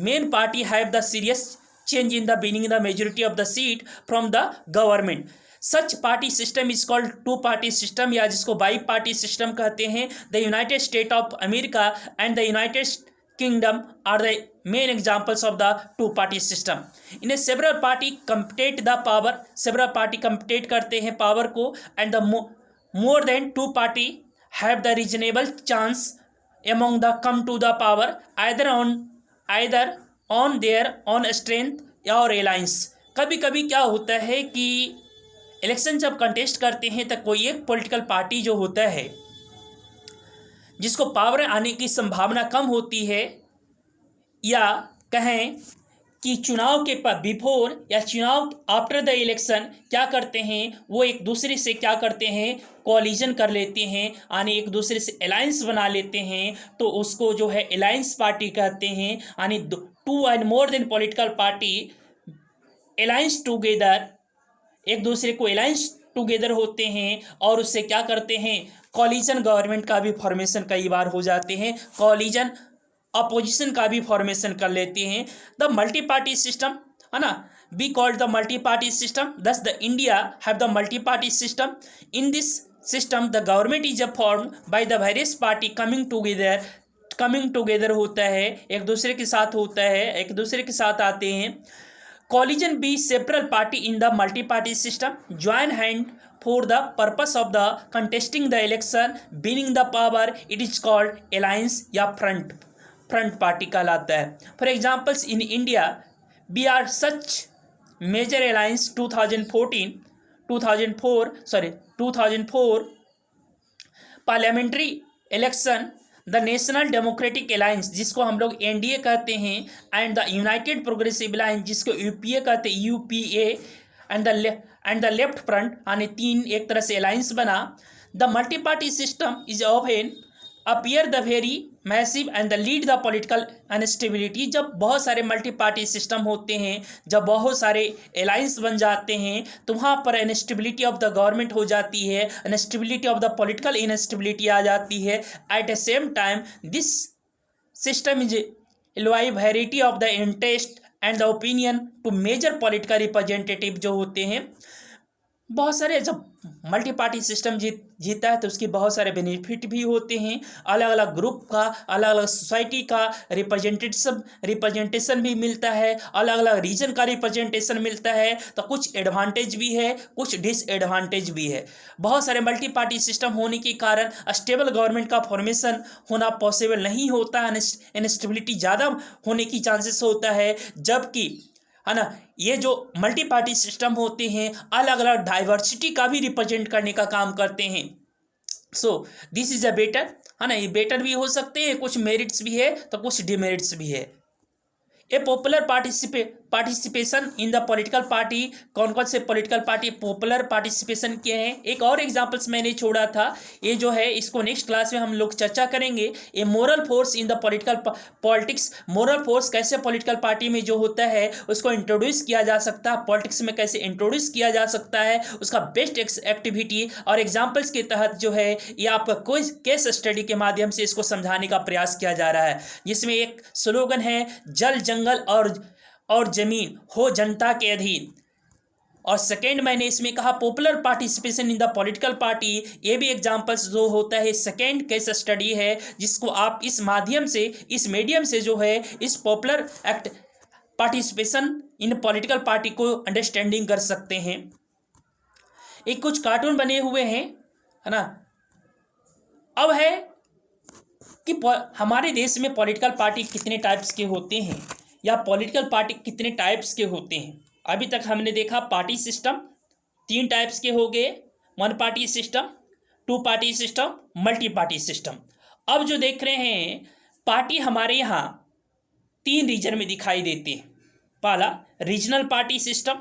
main party have the serious change in the winning the majority of the seat from the government। such party system is called 2 party system, या जिसको bi party system कहते हैं। the United States of America and the United Kingdom are the main examples of the 2 party system। in a several party compete the power, several party compete करते हैं power को, and the more than 2 party have the reasonable chance among the come to the power either on their own strength और alliance। कभी कभी क्या होता है कि इलेक्शन जब कंटेस्ट करते हैं तो कोई एक पॉलिटिकल पार्टी जो होता है जिसको पावर आने की संभावना कम होती है, या कहें कि चुनाव के बिफोर या चुनाव आफ्टर द इलेक्शन क्या करते हैं, वो एक दूसरे से क्या करते हैं, कोलिजन कर लेते हैं, यानी एक दूसरे से अलायंस बना लेते हैं, तो उसको जो है अलायंस पार्टी कहते हैं। यानी 2 and more than political party alliance together, एक दूसरे को अलायंस टुगेदर होते हैं और उससे क्या करते हैं, कोलिजन गवर्नमेंट का भी फॉर्मेशन कई बार हो जाते हैं, कोलिजन अपोजिशन का भी फॉर्मेशन कर लेते हैं। द मल्टी पार्टी सिस्टम है ना, be called the multi party system, thus the India have the multi party system. In this system the government is formed by the various party coming together होता है, एक दूसरे के साथ होता है, एक दूसरे के साथ आते हैं। Collision be several party in the multi-party system join hand for the purpose of the contesting the election, winning the power, it is called alliance या front party कहलाता है। For examples in India we are such major alliance 2004 parliamentary election, the national democratic alliance जिसको हम लोग NDA कहते हैं, and the united progressive alliance जिसको UPA कहते हैं, UPA, and the left front, यानी 3 एक तरह से अलायंस बना। The multi party system is often appear the very massive and the lead the political unstability. जब बहुत सारे मल्टी पार्टी सिस्टम होते हैं, जब बहुत सारे अलायंस बन जाते हैं, तो वहाँ पर अनस्टेबिलिटी ऑफ द गवर्नमेंट हो जाती है, instability of the political instability आ जाती है। At the same time this system is allow variety of the interest and the opinion to major political representative जो होते हैं। बहुत सारे जब मल्टी पार्टी सिस्टम जीता है तो उसके बहुत सारे बेनिफिट भी होते हैं, अलग अलग ग्रुप का, अलग अलग सोसाइटी का रिप्रेजेंटेशन भी मिलता है, अलग अलग रीजन का रिप्रेजेंटेशन मिलता है, तो कुछ एडवांटेज भी है, कुछ डिसएडवांटेज भी है। बहुत सारे मल्टी पार्टी सिस्टम होने के कारण स्टेबल गवर्नमेंट का फॉर्मेशन होना पॉसिबल नहीं होता है, इनस्टेबिलिटी ज़्यादा होने की चांसेस होता है। जबकि है ना, ये जो मल्टी पार्टी सिस्टम होते हैं अलग अलग डाइवर्सिटी का भी रिप्रेजेंट करने का काम करते हैं। So this is a better, है ना, ये बेटर भी हो सकते हैं, कुछ मेरिट्स भी है तो कुछ डिमेरिट्स भी है। ए popular participation in the political party, कौन कौन से पॉलिटिकल पार्टी पॉपुलर पार्टिसिपेशन किए हैं, एक और एग्जांपल्स मैंने छोड़ा था, ये जो है इसको नेक्स्ट क्लास में हम लोग चर्चा करेंगे। A moral force in the politics, moral force कैसे पॉलिटिकल पार्टी में जो होता है उसको इंट्रोड्यूस किया जा सकता है, पॉलिटिक्स में कैसे इंट्रोड्यूस किया जा सकता है, उसका बेस्ट एक्टिविटी और एग्जाम्पल्स के तहत जो है ये आपका कोई केस स्टडी के माध्यम से इसको समझाने का प्रयास किया जा रहा है, जिसमें एक स्लोगन है जल जंगल और जमीन हो जनता के अधीन। और सेकेंड मैंने इसमें कहा popular participation in the political party, ये भी एग्जांपल्स जो होता है सेकेंड केस स्टडी है, जिसको आप इस माध्यम से, इस मीडियम से जो है इस popular act participation in political party को अंडरस्टैंडिंग कर सकते हैं। एक कुछ कार्टून बने हुए हैं, है ना। अब है कि हमारे देश में पॉलिटिकल पार्टी कितने टाइप्स के होते हैं या पॉलिटिकल पार्टी कितने टाइप्स के होते हैं। अभी तक हमने देखा पार्टी सिस्टम 3 टाइप्स के हो गए, 1 party system, 2 party system, multi party system. अब जो देख रहे हैं पार्टी हमारे यहाँ 3 रीजन में दिखाई देते हैं। पहला रीजनल पार्टी सिस्टम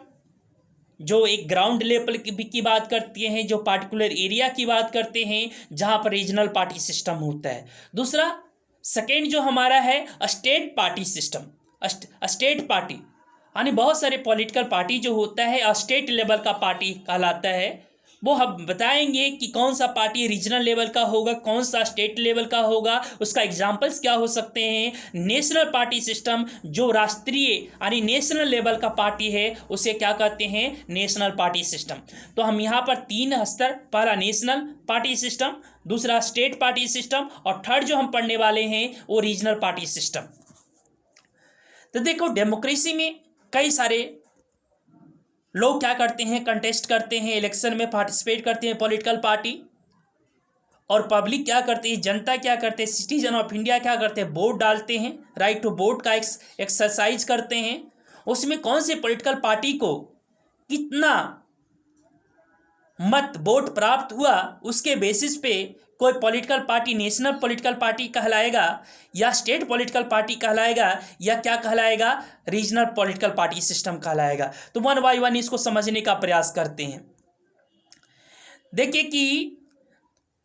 जो एक ग्राउंड लेवल की बात करती हैं, जो पार्टिकुलर एरिया की बात करते हैं जहाँ पर रीजनल पार्टी सिस्टम होता है। दूसरा सेकेंड जो हमारा है state party system, state party यानी बहुत सारे पॉलिटिकल पार्टी जो होता है स्टेट लेवल का पार्टी कहलाता है। वो हम बताएंगे कि कौन सा पार्टी रीजनल लेवल का होगा, कौन सा स्टेट लेवल का होगा, उसका एग्जांपल्स क्या हो सकते हैं। नेशनल पार्टी सिस्टम जो राष्ट्रीय यानी नेशनल लेवल का पार्टी है उसे क्या कहते हैं, नेशनल पार्टी सिस्टम। तो हम यहाँ पर 3 स्तर, पहला नेशनल पार्टी सिस्टम, दूसरा स्टेट पार्टी सिस्टम और थर्ड जो हम पढ़ने वाले हैं वो रीजनल पार्टी सिस्टम। तो देखो डेमोक्रेसी में कई सारे लोग क्या करते हैं, कंटेस्ट करते हैं, इलेक्शन में पार्टिसिपेट करते हैं पॉलिटिकल पार्टी, और पब्लिक क्या करती है, जनता क्या करते हैं, सिटीजन ऑफ इंडिया क्या करते हैं, वोट डालते हैं, राइट टू वोट का एक्सरसाइज करते हैं। उसमें कौन से पॉलिटिकल पार्टी को कितना मत वोट प्राप्त हुआ, उसके बेसिस पे कोई political party national political party कहलाएगा या स्टेट पॉलिटिकल पार्टी कहलाएगा या क्या कहलाएगा, रीजनल पॉलिटिकल पार्टी सिस्टम कहलाएगा। तो वन बाय वन इसको समझने का प्रयास करते हैं। देखिए कि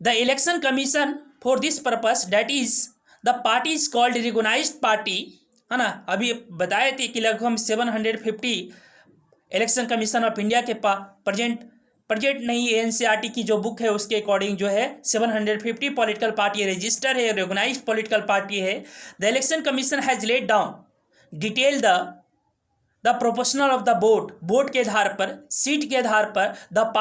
the election commission for this purpose that is the party is called recognised party, है ना। अभी बताए थे कि लगभग 750 इलेक्शन कमीशन ऑफ इंडिया के प्रेजेंट नहीं, एनसीईआरटी की जो बुक है उसके अकॉर्डिंग जो है 750 पॉलिटिकल पार्टी रजिस्टर है, रिकॉग्नाइज्ड पॉलिटिकल पार्टी है। The election commission has laid down detail the proportional of the vote के आधार पर, सीट के आधार पर the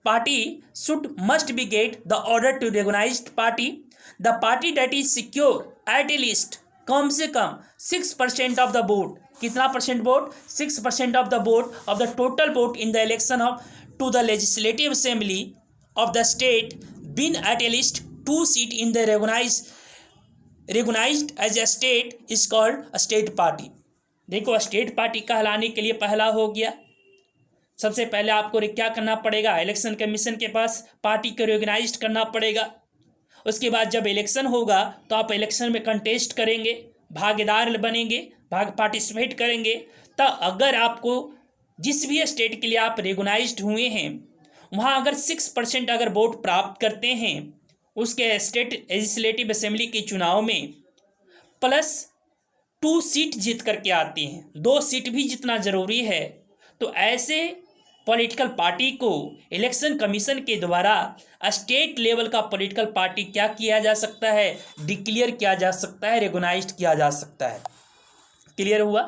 party should must be get the order to recognized party, the party that is secure at least कम से कम 6% of the vote, कितना percent vote, 6% of the vote of the total vote in the election of to the legislative assembly of the state win at least 2 seat in the recognized as a state is called a state party। देखो state party कहलाने के लिए पहला हो गया, सबसे पहले आपको क्या करना पड़ेगा, इलेक्शन कमीशन के पास पार्टी को रिकॉग्नाइज करना पड़ेगा। उसके बाद जब इलेक्शन होगा तो आप इलेक्शन में कंटेस्ट करेंगे, भागीदार बनेंगे, पार्टिसिपेट करेंगे। तो अगर आपको जिस भी स्टेट के लिए आप रिकॉग्नाइज्ड हुए हैं वहाँ अगर 6% अगर वोट प्राप्त करते हैं उसके स्टेट लेजिस्लेटिव असेंबली के चुनाव में, प्लस 2 सीट जीत करके आती हैं, 2 सीट भी जितना ज़रूरी है, तो ऐसे पॉलिटिकल पार्टी को इलेक्शन कमीशन के द्वारा स्टेट लेवल का पॉलिटिकल पार्टी क्या किया जा सकता है, डिक्लेयर किया जा सकता है, रिकॉग्नाइज्ड किया जा सकता है। क्लियर हुआ।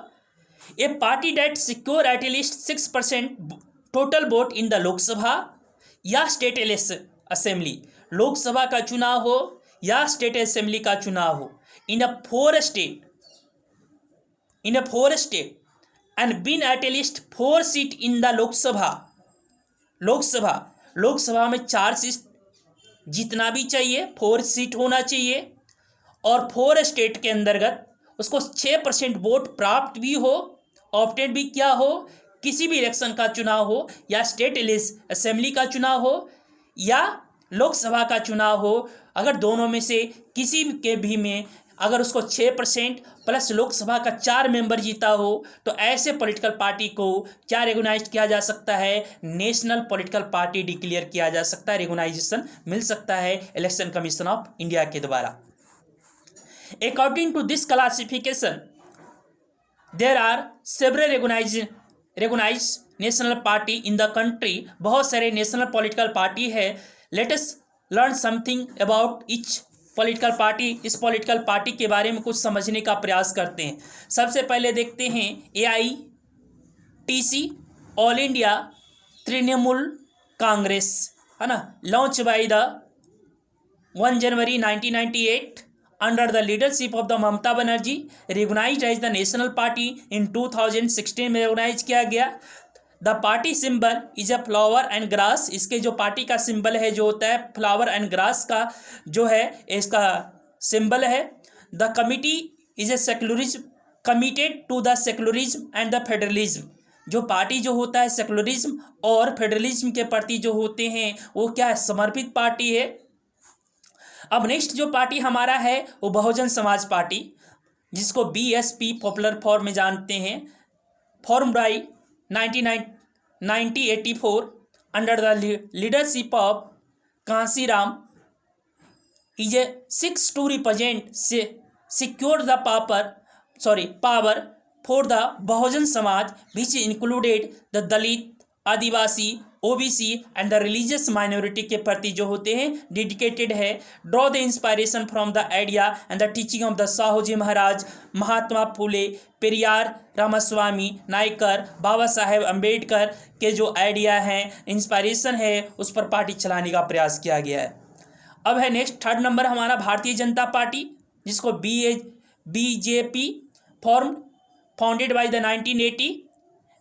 A party that secure at least 6% total vote in the Lok Sabha या स्टेट असेंबली, लोकसभा का चुनाव हो या स्टेट असेंबली का चुनाव हो, in a four state and win at least 4 seat in the Lok Sabha में 4 सीट जीतना भी चाहिए, 4 सीट होना चाहिए, और 4 स्टेट के अंतर्गत उसको 6% वोट प्राप्त भी हो, ऑप्टेड भी क्या हो, किसी भी इलेक्शन का चुनाव हो या स्टेट असेंबली का चुनाव हो या लोकसभा का चुनाव हो, अगर दोनों में से किसी के भी में अगर उसको 6% प्लस लोकसभा का 4 मेंबर जीता हो तो ऐसे पॉलिटिकल पार्टी को क्या रिकॉग्नाइज किया जा सकता है, नेशनल पॉलिटिकल पार्टी डिक्लेयर किया जा सकता है, रिकॉग्नाइजेशन मिल सकता है इलेक्शन कमीशन ऑफ इंडिया के द्वारा। According to this classification there are several recognise national party in the country, बहुत सारे नेशनल पॉलिटिकल पार्टी है। Let us learn something about each political party, इस पॉलिटिकल पार्टी के बारे में कुछ समझने का प्रयास करते हैं। सबसे पहले देखते हैं AITC, all India Trinamool Congress, है ना, launch by the 1 January 1998 under the leadership of the Mamata Banerjee, recognised as the national party in 2016 में रिकॉग्नाइज किया गया। The party symbol is a flower and grass, इसके जो पार्टी का सिंबल है जो होता है फ्लावर एंड ग्रास का जो है इसका सिंबल है। The committee is a secularism committed to the secularism and the federalism, जो पार्टी जो होता है सेक्युलरिज्म और फेडरलिज्म के प्रति जो होते हैं वो क्या है, समर्पित पार्टी है। अब नेक्स्ट जो पार्टी हमारा है वो बहुजन समाज पार्टी, जिसको BSP पॉपुलर फॉर्म में जानते हैं, form by 1984 under the leadership of Kansiram, is a 6 to represent secure the power for the Bahujan Samaj, which included the Dalit, Adivasi, OBC and the religious minority के प्रति जो होते हैं dedicated है। Draw the inspiration from the idea and the teaching of the Shahuji Maharaj, Mahatma Phule, Periyar, Ramasamy Naicker, Baba Saheb Ambedkar के जो idea हैं, inspiration है, उस पर पार्टी चलाने का प्रयास किया गया है। अब है नेक्स्ट 3rd नंबर हमारा भारतीय जनता पार्टी, जिसको BJP founded by the 1980,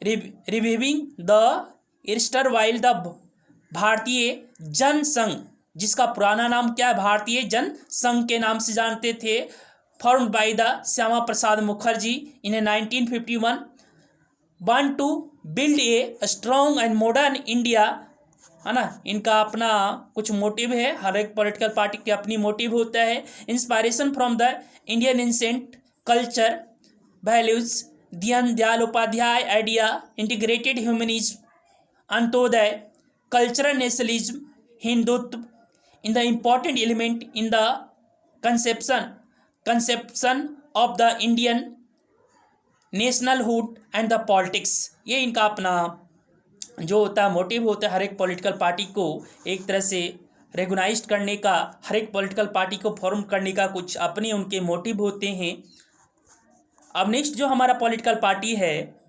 reviving the erstwhile the Bharatiya Jana Sangh जिसका पुराना नाम क्या है, भारतीय जन संघ के नाम से जानते थे, formed by the Shyama Prasad Mukherjee in 1951, want to build a strong and modern India, है ना। इनका अपना कुछ मोटिव है, हर एक पॉलिटिकल पार्टी के अपनी मोटिव होता है। Inspiration from the Indian ancient culture values, Deen Dayal Upadhyay idea, integrated humanism, Antyodaya, cultural nationalism, Hindutva in the important element in the conception of the Indian nationhood and the politics. ये इनका अपना जो होता है मोटिव होता है, हर एक पॉलिटिकल पार्टी को एक तरह से रेगुनाइज करने का, हर एक पॉलिटिकल पार्टी को फॉर्म करने का कुछ अपने उनके मोटिव होते हैं। अब नेक्स्ट जो हमारा पॉलिटिकल पार्टी है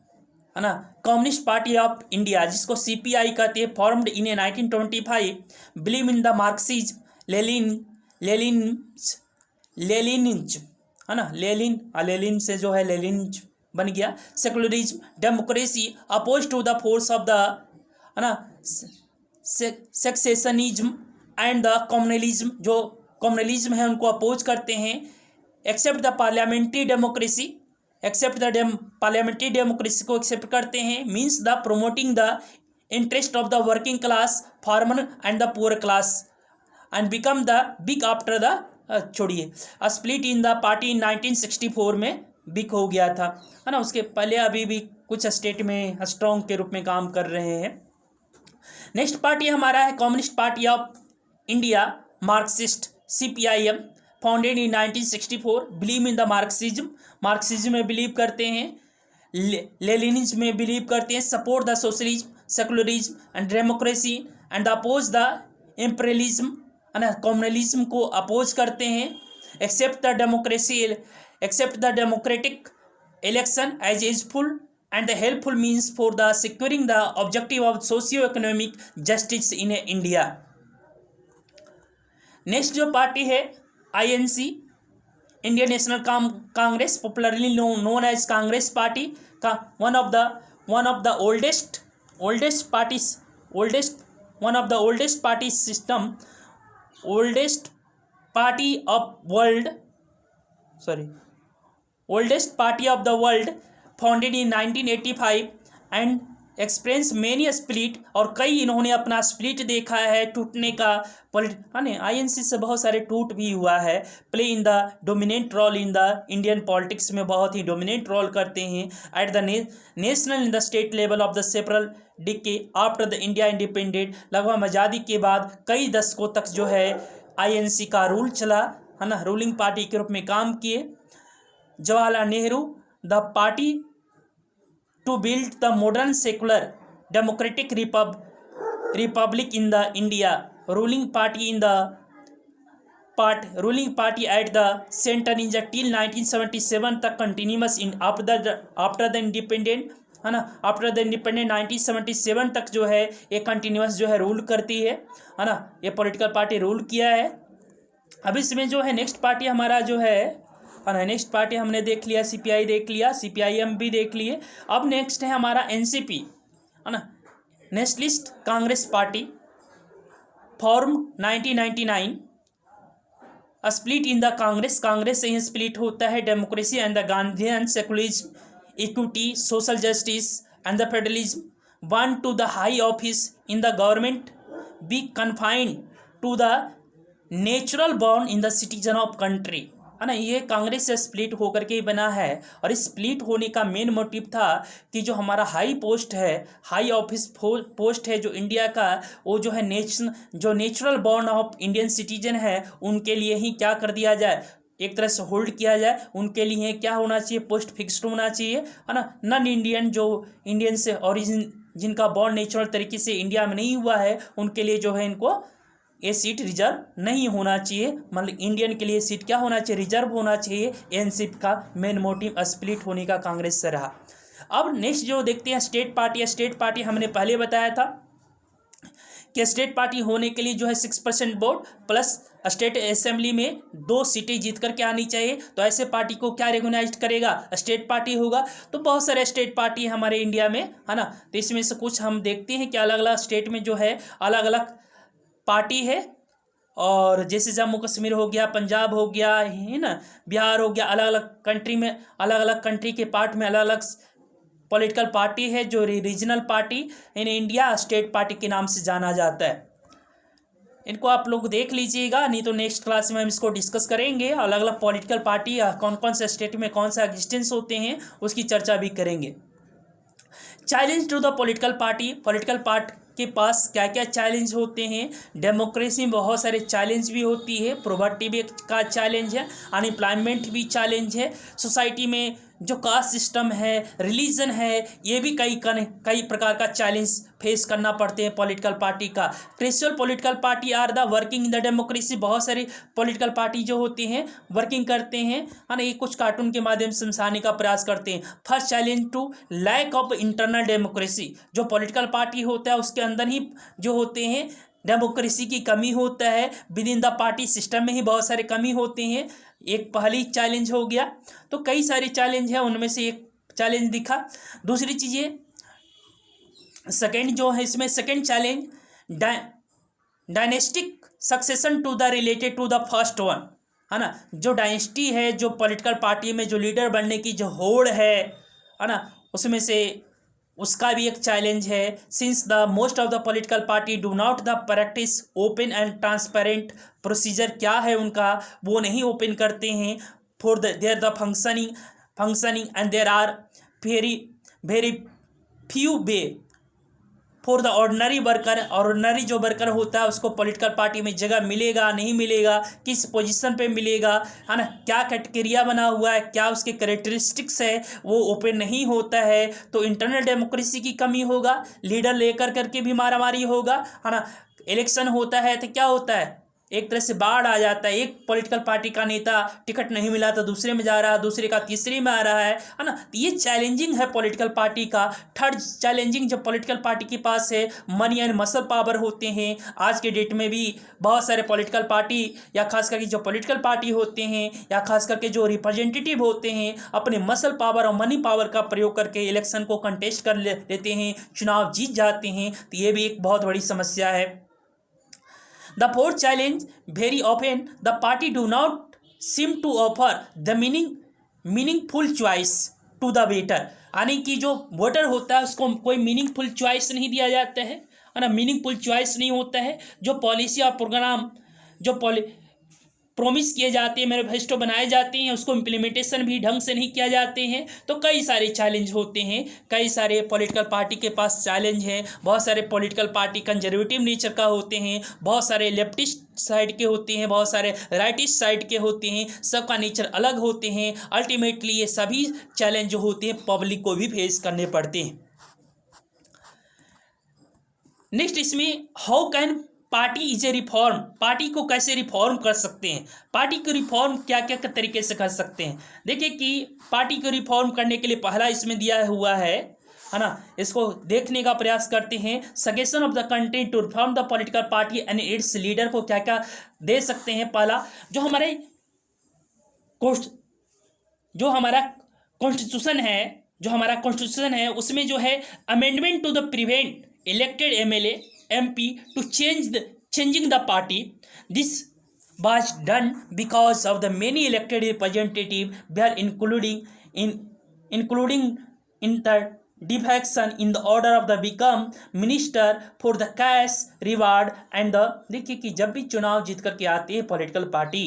ना, कम्युनिस्ट पार्टी ऑफ इंडिया, जिसको सीपीआई कहते हैं, formed in 1925, believe in the Marxism, Leninism, है ना, लेनिन से जो है लेनिनिज्म बन गया, secularism, democracy, oppose to the force of the, है ना, सेक्सेशनिज्म एंड द कम्युनलिज्म, जो कम्युनलिज्म है उनको अपोज करते हैं, accept the parliamentary democracy, parliamentary democracy को एक्सेप्ट करते हैं, means the promoting the interest of the working class, farmer and the poor class, and become the big after the छोड़िए split in the party in 1964 में big हो गया था, है ना। उसके पहले अभी भी कुछ स्टेट में स्ट्रॉन्ग के रूप में काम कर रहे हैं। नेक्स्ट पार्टी हमारा है communist party of India, Marxist, CPIM, founded in 1964, believe in the Marxism में बिलीव करते हैं, लेनिनिज्म में बिलीव करते हैं, support the socialism, secularism and democracy and oppose the imperialism, है ना, कम्युनलिज्म को अपोज करते हैं, accept the democratic election as useful and the helpful means for the securing the objective of socio-economic justice in India. Next जो party है INC, Indian National Congress, popularly known as Congress party, का one of the oldest party system, oldest party of the world, founded in 1985 and experience many split, और कई इन्होंने अपना split देखा है, टूटने का, है ना। आईएनसी से बहुत सारे टूट भी हुआ है। Play in the dominant role in the Indian politics में बहुत ही डोमिनेंट रोल करते हैं। At the national in the state level of the several decade after the India independent, लगभग आज़ादी के बाद कई दशकों तक जो है आईएनसी का रूल चला, है ना, रूलिंग पार्टी के रूप में काम किए। Jawaharlal Nehru, the party to build the modern secular democratic republic in the India, ruling party at the center in the till 1977 तक continuous in after the independent, है ना, आफ्टर द इंडिपेंडेंट 1977 तक जो है ये कंटिन्यूस जो है रूल करती है ना, ये पॉलिटिकल पार्टी रूल किया है। अब इसमें जो है नेक्स्ट पार्टी हमारा जो है नेक्स्ट पार्टी हमने देख लिया, सीपीआई देख लिया, सीपीआईएम भी देख लिए। अब नेक्स्ट है हमारा एनसीपी, है ना, nationalist Congress party, form 1999, split in the Congress से ही स्प्लिट होता है, democracy and the Gandhian, secularism, equity, social justice and the federalism, want to the high office in the government, be confined to the natural born in the citizen of country, है ना। ये कांग्रेस से split होकर के ही बना है, और इस स्प्लिट होने का मेन मोटिव था कि जो हमारा हाई पोस्ट है, हाई ऑफिस पोस्ट है जो इंडिया का, वो जो है जो natural born of Indian citizen है उनके लिए ही क्या कर दिया जाए, एक तरह से होल्ड किया जाए। उनके लिए क्या होना चाहिए, पोस्ट फिक्स्ड होना चाहिए, है ना। नॉन इंडियन जो इंडियन से ओरिजिन, जिनका बॉर्न नेचुरल तरीके से इंडिया में नहीं हुआ है, उनके लिए जो है इनको ये सीट रिजर्व नहीं होना चाहिए। मतलब इंडियन के लिए सीट क्या होना चाहिए, रिजर्व होना चाहिए। एनसीपी का मेन मोटिव स्प्लिट होने का कांग्रेस से रहा। अब नेक्स्ट जो देखते हैं स्टेट पार्टी। स्टेट पार्टी हमने पहले बताया था कि स्टेट पार्टी होने के लिए जो है 6% वोट प्लस स्टेट असेंबली में 2 सीटें जीत करके आनी चाहिए। तो ऐसे पार्टी को क्या रिकॉग्नाइज करेगा, स्टेट पार्टी होगा। तो बहुत सारे स्टेट पार्टी हमारे इंडिया में, है ना। तो इसमें से कुछ हम देखते हैं कि अलग अलग स्टेट में जो है अलग अलग पार्टी है, और जैसे जम्मू कश्मीर हो गया, पंजाब हो गया, है ना, बिहार हो गया, अलग अलग कंट्री में, अलग अलग कंट्री के पार्ट में अलग अलग पॉलिटिकल पार्टी है जो regional party in India state party के नाम से जाना जाता है। इनको आप लोग देख लीजिएगा, नहीं तो नेक्स्ट क्लास में हम इसको डिस्कस करेंगे। अलग अलग पॉलिटिकल पार्टी कौन कौन से स्टेट में कौन सा एग्जिस्टेंस होते हैं उसकी चर्चा भी करेंगे। Challenge to the political party, political party के पास क्या क्या चैलेंज होते हैं। डेमोक्रेसी में बहुत सारे चैलेंज भी होती है, पॉवर्टी भी का चैलेंज है, अनएम्प्लॉयमेंट भी चैलेंज है, सोसाइटी में जो कास्ट सिस्टम है, रिलीजन है, ये भी कई प्रकार का चैलेंज फेस करना पड़ते हैं पॉलिटिकल पार्टी का। Crystal political party are the working in the democracy, बहुत सारी पॉलिटिकल पार्टी जो होती हैं वर्किंग करते हैं, है ना, ये कुछ कार्टून के माध्यम से समझाने का प्रयास करते हैं। First challenge to lack of internal democracy, जो पॉलिटिकल पार्टी होता है उसके अंदर ही जो होते हैं डेमोक्रेसी की कमी होता है, with in the party system में ही बहुत सारे कमी होते हैं। एक पहली चैलेंज हो गया। तो कई सारे चैलेंज हैं, उनमें से एक चैलेंज दिखा। दूसरी चीज़ें सेकेंड जो है इसमें second challenge dynastic succession to the related to the first one, है ना, जो डायनेस्टी है, जो पॉलिटिकल पार्टी में जो लीडर बनने की जो होड़ है ना, उसमें से उसका भी एक चैलेंज है। Since the most of the political party do not the practice open and transparent, procedure क्या है उनका वो नहीं ओपन करते हैं। For their the functioning and there are very very few way for the ordinary worker, ordinary जो worker होता है उसको पॉलिटिकल पार्टी में जगह मिलेगा नहीं मिलेगा, किस पोजीशन पे मिलेगा, है ना, क्या कैटेगरिया बना हुआ है, क्या उसके कैरेक्टरिस्टिक्स है, वो ओपन नहीं होता है। तो इंटरनल डेमोक्रेसी की कमी होगा, लीडर लेकर करके भी मारामारी होगा, है ना। इलेक्शन होता है तो क्या होता है, एक तरह से बाढ़ आ जाता है, एक पॉलिटिकल पार्टी का नेता टिकट नहीं मिला तो दूसरे में जा रहा है, दूसरे का तीसरे में आ रहा है ना। ये चैलेंजिंग है पॉलिटिकल पार्टी का। थर्ड चैलेंजिंग जो पॉलिटिकल पार्टी के पास है, मनी एंड मसल पावर होते हैं। आज के डेट में भी बहुत सारे पॉलिटिकल पार्टी या खास करके जो पॉलिटिकल पार्टी होते हैं या खास करके जो रिप्रेजेंटेटिव होते हैं अपने मसल पावर और मनी पावर का प्रयोग करके इलेक्शन को कंटेस्ट कर लेते हैं, चुनाव जीत जाते हैं। तो ये भी एक बहुत बड़ी समस्या है। The fourth challenge, very often the party do not seem to offer the meaningful choice to the voter, यानी कि जो वोटर होता है उसको कोई मीनिंगफुल चॉइस नहीं दिया जाता है ना, मीनिंगफुल चॉइस नहीं होता है। जो पॉलिसी और प्रोग्राम जो प्रोमिस किए जाते हैं, मैनिफेस्टो बनाए जाते हैं, उसको इम्प्लीमेंटेशन भी ढंग से नहीं किया जाते हैं। तो कई सारे चैलेंज होते हैं, कई सारे पॉलिटिकल पार्टी के पास चैलेंज हैं। बहुत सारे पॉलिटिकल पार्टी कंजर्वेटिव नेचर का होते हैं, बहुत सारे लेफ्टिस्ट साइड के होते हैं, बहुत सारे राइटिस्ट साइड के होते हैं, सबका नेचर अलग होते हैं। अल्टीमेटली ये सभी चैलेंज जो होते हैं पब्लिक को भी फेस करने पड़ते हैं। नेक्स्ट इसमें how can party is A reform, party को कैसे रिफॉर्म कर सकते हैं, पार्टी को रिफॉर्म क्या क्या तरीके से कर सकते हैं। देखिए कि पार्टी को रिफॉर्म करने के लिए पहला इसमें दिया हुआ है ना, इसको देखने का प्रयास करते हैं। Suggestion of the country to reform the political party and its leader को क्या क्या दे सकते हैं। पहला जो हमारा कॉन्स्टिट्यूशन है उसमें जो है amendment to the prevent elected MLA MP to changing the party. This was done because of the many elected representatives were including in the defection in the order of the become minister for the cash reward and the, देखिए कि जब भी चुनाव जीत करके आती है political party,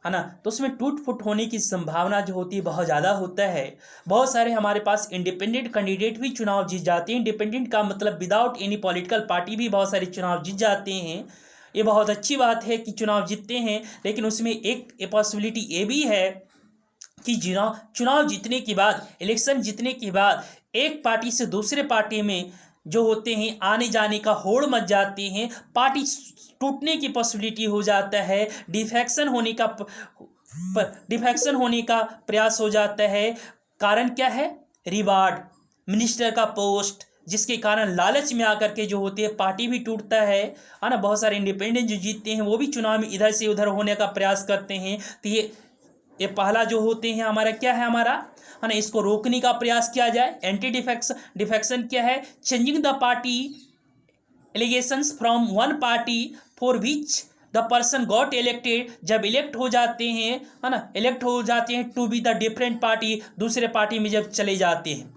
है ना, तो उसमें टूट फूट होने की संभावना जो होती है बहुत ज़्यादा होता है। बहुत सारे हमारे पास इंडिपेंडेंट कैंडिडेट भी चुनाव जीत जाते हैं। इंडिपेंडेंट का मतलब विदाउट एनी पॉलिटिकल पार्टी भी बहुत सारे चुनाव जीत जाते हैं। ये बहुत अच्छी बात है कि चुनाव जीतते हैं, लेकिन उसमें एक पॉसिबिलिटी ये भी है कि चुनाव जीतने के बाद, इलेक्शन जीतने के बाद एक पार्टी से दूसरे पार्टी में जो होते हैं आने जाने का होड़ मच जाते हैं, पार्टी टूटने की पॉसिबिलिटी हो जाता है, डिफेक्शन होने का प्रयास हो जाता है। कारण क्या है, रिवार्ड, मिनिस्टर का पोस्ट, जिसके कारण लालच में आकर के जो होती है पार्टी भी टूटता है ना। बहुत सारे इंडिपेंडेंट जो जीतते हैं वो भी चुनाव में इधर से उधर होने का प्रयास करते हैं। तो ये पहला जो होते हैं हमारा क्या है, है ना, इसको रोकने का प्रयास किया जाए। एंटी डिफेक्शन क्या है, changing the party allegations from one party for which the person got elected, जब इलेक्ट हो जाते हैं, है ना, इलेक्ट हो जाते हैं to be the different party, दूसरे पार्टी में जब चले जाते हैं।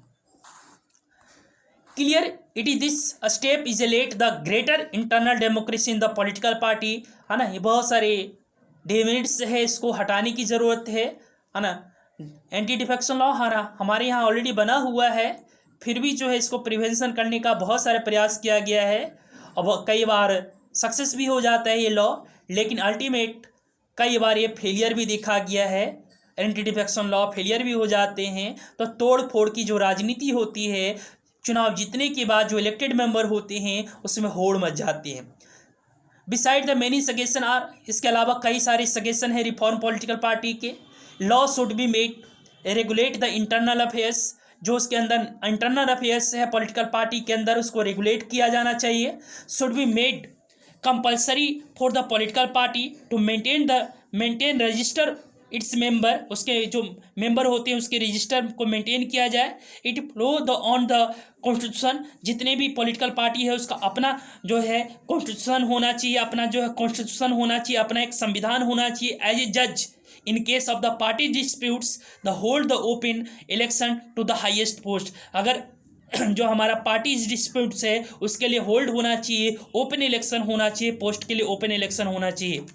Clear, it is this step is let the greater internal democracy in the political party, है ना, ये बहुत सारे डिमेरिट्स है, इसको हटाने की ज़रूरत है ना। एंटी डिफेक्शन लॉ हमारे यहाँ ऑलरेडी बना हुआ है, फिर भी जो है इसको प्रिवेंशन करने का बहुत सारे प्रयास किया गया है, और कई बार सक्सेस भी हो जाता है ये लॉ, लेकिन अल्टीमेट कई बार ये फेलियर भी देखा गया है, एंटी डिफेक्शन लॉ फेलियर भी हो जाते हैं। तो तोड़ फोड़ की जो राजनीति होती है, चुनाव जीतने के बाद जो इलेक्टेड मेंबर होते हैं उसमें होड़ मच जाती है। Beside the many suggestion are, इसके अलावा कई सारे सजेशन है रिफॉर्म पॉलिटिकल पार्टी के। Law should be made regulate the internal affairs, जो उसके अंदर इंटरनल अफेयर्स है पॉलिटिकल पार्टी के अंदर, उसको रेगुलेट किया जाना चाहिए। Should be made compulsory for the political party to maintain register its member, उसके जो मेंबर होते हैं उसके रजिस्टर को मेंटेन किया जाए। It flow the on the constitution, जितने भी पॉलिटिकल पार्टी है उसका अपना जो है कॉन्स्टिट्यूशन होना चाहिए, अपना जो है कॉन्स्टिट्यूशन होना चाहिए, अपना एक संविधान होना चाहिए। एज ए जज in case of the party disputes the hold the open election to the highest post, अगर जो हमारा पार्टी डिस्प्यूट्स है उसके लिए होल्ड होना चाहिए, ओपन इलेक्शन होना चाहिए, पोस्ट के लिए ओपन इलेक्शन होना चाहिए।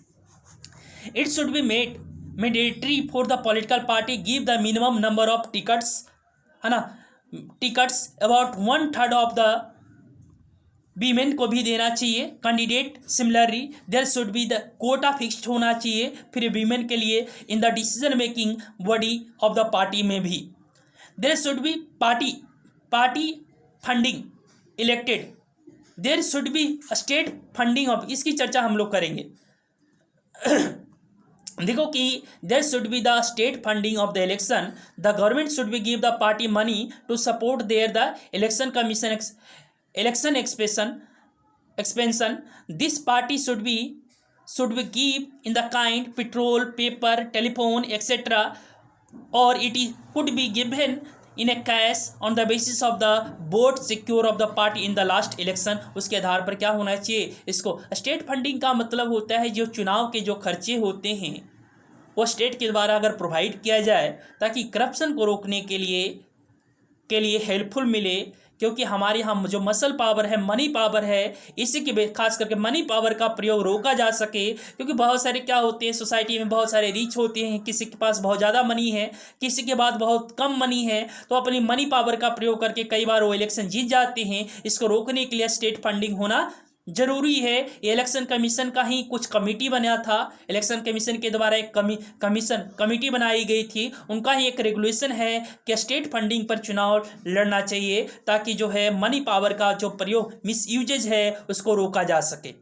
It should be made mandatory for the political party give the minimum number of tickets, है ना, tickets about 1/3 of the women को भी देना चाहिए candidate. Similarly there should be the quota fixed होना चाहिए फिर वीमेन के लिए in the decision making body of the party में भी। There should be party funding elected, there should be state funding of, इसकी चर्चा हम लोग करेंगे। देखो कि there should be the state funding of the election, the government should be give the party money to support their the election commission election expansion. This party should be give in the kind petrol, paper, telephone, etc., or it could be given in a cash on the basis of the vote secure of the party in the last election। उसके आधार पर क्या होना चाहिए, इसको state funding का मतलब होता है जो चुनाव के जो खर्चे होते हैं वो स्टेट के द्वारा अगर प्रोवाइड किया जाए ताकि करप्शन को रोकने के लिए हेल्पफुल मिले, क्योंकि हमारे यहाँ जो मसल पावर है, मनी पावर है, इसी के खास करके मनी पावर का प्रयोग रोका जा सके। क्योंकि बहुत सारे क्या होते हैं सोसाइटी में, बहुत सारे रिच होते हैं, किसी के पास बहुत ज़्यादा मनी है, किसी के पास बहुत कम मनी है, तो अपनी मनी पावर का प्रयोग करके कई बार वो इलेक्शन जीत जाते हैं। इसको रोकने के लिए स्टेट फंडिंग होना जरूरी है। ये इलेक्शन कमीशन का ही कुछ कमेटी बना था, इलेक्शन कमीशन के द्वारा एक कमेटी बनाई गई थी, उनका ही एक रेगुलेशन है कि स्टेट फंडिंग पर चुनाव लड़ना चाहिए ताकि जो है मनी पावर का जो प्रयोग मिसयूजेज है उसको रोका जा सके।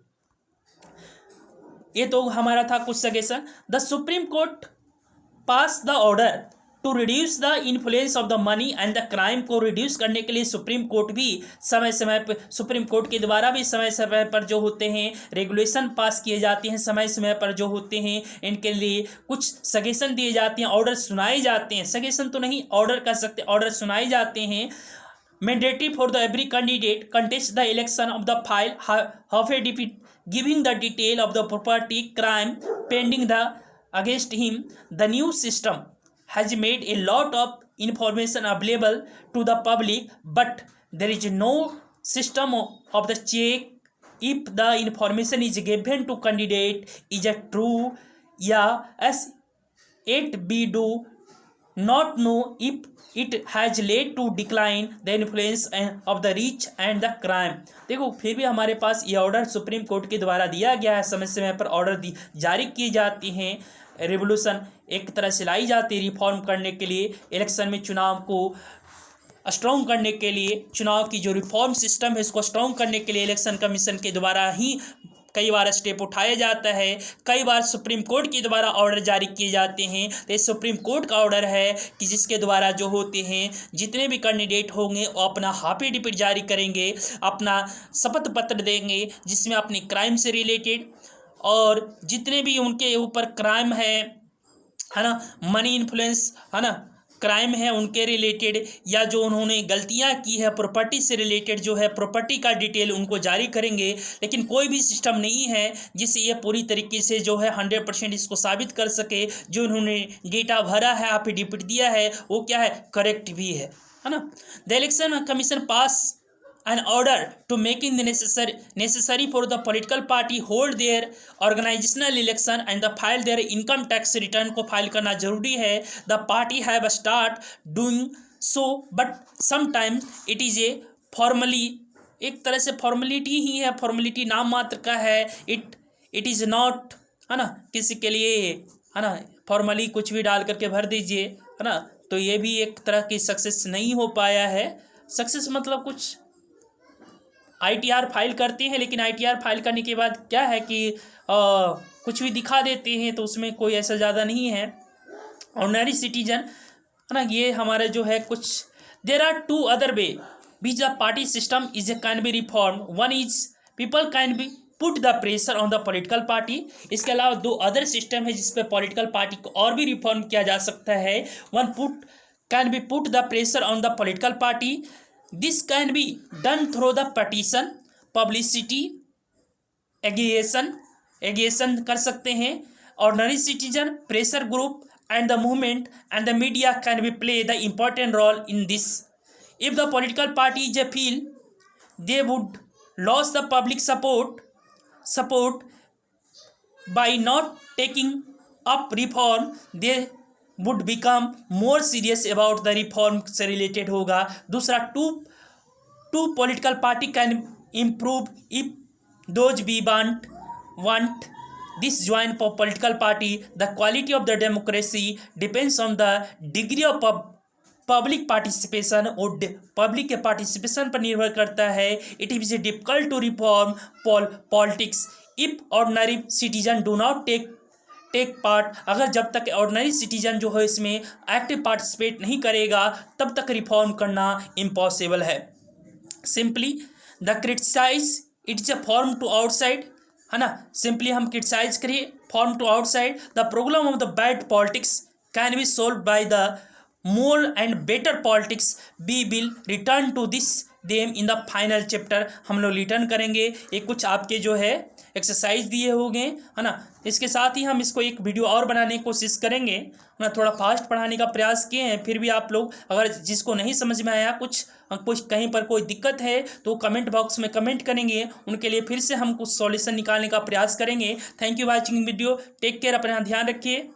ये तो हमारा था कुछ suggestion. The supreme court pass the order to reduce the influence of the money and the crime, को रिड्यूस करने के लिए सुप्रीम कोर्ट भी समय समय पर, सुप्रीम कोर्ट के द्वारा भी समय समय पर जो होते हैं रेगुलेशन पास किए जाते हैं, समय समय पर जो होते हैं इनके लिए कुछ सजेशन दिए जाते हैं, ऑर्डर सुनाए जाते हैं, सजेशन तो नहीं ऑर्डर कर सकते, ऑर्डर सुनाए जाते हैं। Mandatory for the every candidate contest the election of the file half A defeat giving the detail of the property crime pending the against him. The new system has made a lot of information available to the public, but there is no system of the check if the information is given to candidate is a true, as it we do not know if it has led to decline the influence of the rich and the crime। देखो फिर भी हमारे पास ये order supreme court के द्वारा दिया गया है, समय समय पर ऑर्डर जारी किए जाते हैं, रेवोल्यूशन एक तरह से लाई जाती है रिफॉर्म करने के लिए, इलेक्शन में चुनाव को स्ट्रॉन्ग करने के लिए, चुनाव की जो रिफॉर्म सिस्टम है इसको स्ट्रॉन्ग करने के लिए इलेक्शन कमीशन के द्वारा ही कई बार स्टेप उठाया जाता है, कई बार सुप्रीम कोर्ट के द्वारा ऑर्डर जारी किए जाते हैं। तो ये सुप्रीम कोर्ट का ऑर्डर है कि जिसके द्वारा जो होते हैं जितने भी कैंडिडेट होंगे वो अपना हाफी डिपिट जारी करेंगे, अपना शपथ पत्र देंगे जिसमें अपनी क्राइम से रिलेटेड और जितने भी उनके ऊपर क्राइम है ना, मनी इन्फ्लुएंस है ना, क्राइम है उनके रिलेटेड, या जो उन्होंने गलतियां की है प्रॉपर्टी से रिलेटेड जो है प्रॉपर्टी का डिटेल उनको जारी करेंगे। लेकिन कोई भी सिस्टम नहीं है जिससे ये पूरी तरीके से जो है 100% इसको साबित कर सके जो उन्होंने डेटा भरा है, एफिडेविट दिया है, वो क्या है, करेक्ट भी है ना। The election commission pass an order to making the necessary for the political party hold their organizational election and the file their income tax return को फाइल करना जरूरी है। The party have start doing so but sometimes it is a formally, एक तरह से formality ही है, formality नाम मात्र का है। इट इज़ नॉट, है ना, किसी के लिए, है ना, फॉर्मली कुछ भी डाल करके भर दीजिए, है ना, तो ये भी एक तरह की सक्सेस नहीं हो पाया है। सक्सेस मतलब कुछ ITR फाइल करते हैं, लेकिन ITR फाइल करने के बाद क्या है कि कुछ भी दिखा देते हैं, तो उसमें कोई ऐसा ज़्यादा नहीं है। ऑर्डिनरी सिटीजन, है ना, ये हमारे जो है कुछ, there are 2 other way which the party system is can be reform. One is people can be put the pressure on the political party. इसके अलावा 2 अदर सिस्टम है जिसपे पॉलिटिकल पार्टी को और भी रिफॉर्म किया जा सकता है। One can be put the pressure on the political party. This can be done through the petition, publicity, agitation कर सकते हैं। Ordinary citizen, pressure group and the movement and the media can be play the important role in this. If the political party feel they would lose the public support by not taking up reform, they would become more serious about the reform से related होगा। दूसरा, two political party can improve if those we want this join for political party. The quality of the democracy depends on the degree of public participation, और public के participation पर निर्भर करता है। It is difficult to reform politics if ordinary citizen do not take part. अगर जब तक ordinary citizen जो है इसमें एक्टिव पार्टिसिपेट नहीं करेगा तब तक रिफॉर्म करना इम्पॉसिबल है। Simply the criticise it is a form to outside, है ना, सिंपली हम क्रिटिसाइज करिए, form to outside. The problem of the bad politics can be solve by the more and better politics. We will return to this them in the final chapter. हम लोग return करेंगे। ये कुछ आपके जो है एक्सरसाइज दिए हो गए, है ना। इसके साथ ही हम इसको एक वीडियो और बनाने की कोशिश करेंगे, है ना। थोड़ा फास्ट पढ़ाने का प्रयास किए हैं, फिर भी आप लोग अगर जिसको नहीं समझ में आया, कुछ कहीं पर कोई दिक्कत है तो कमेंट बॉक्स में कमेंट करेंगे, उनके लिए फिर से हम कुछ सॉल्यूशन निकालने का प्रयास करेंगे। Thank you watching video, take care, अपना ध्यान रखिए।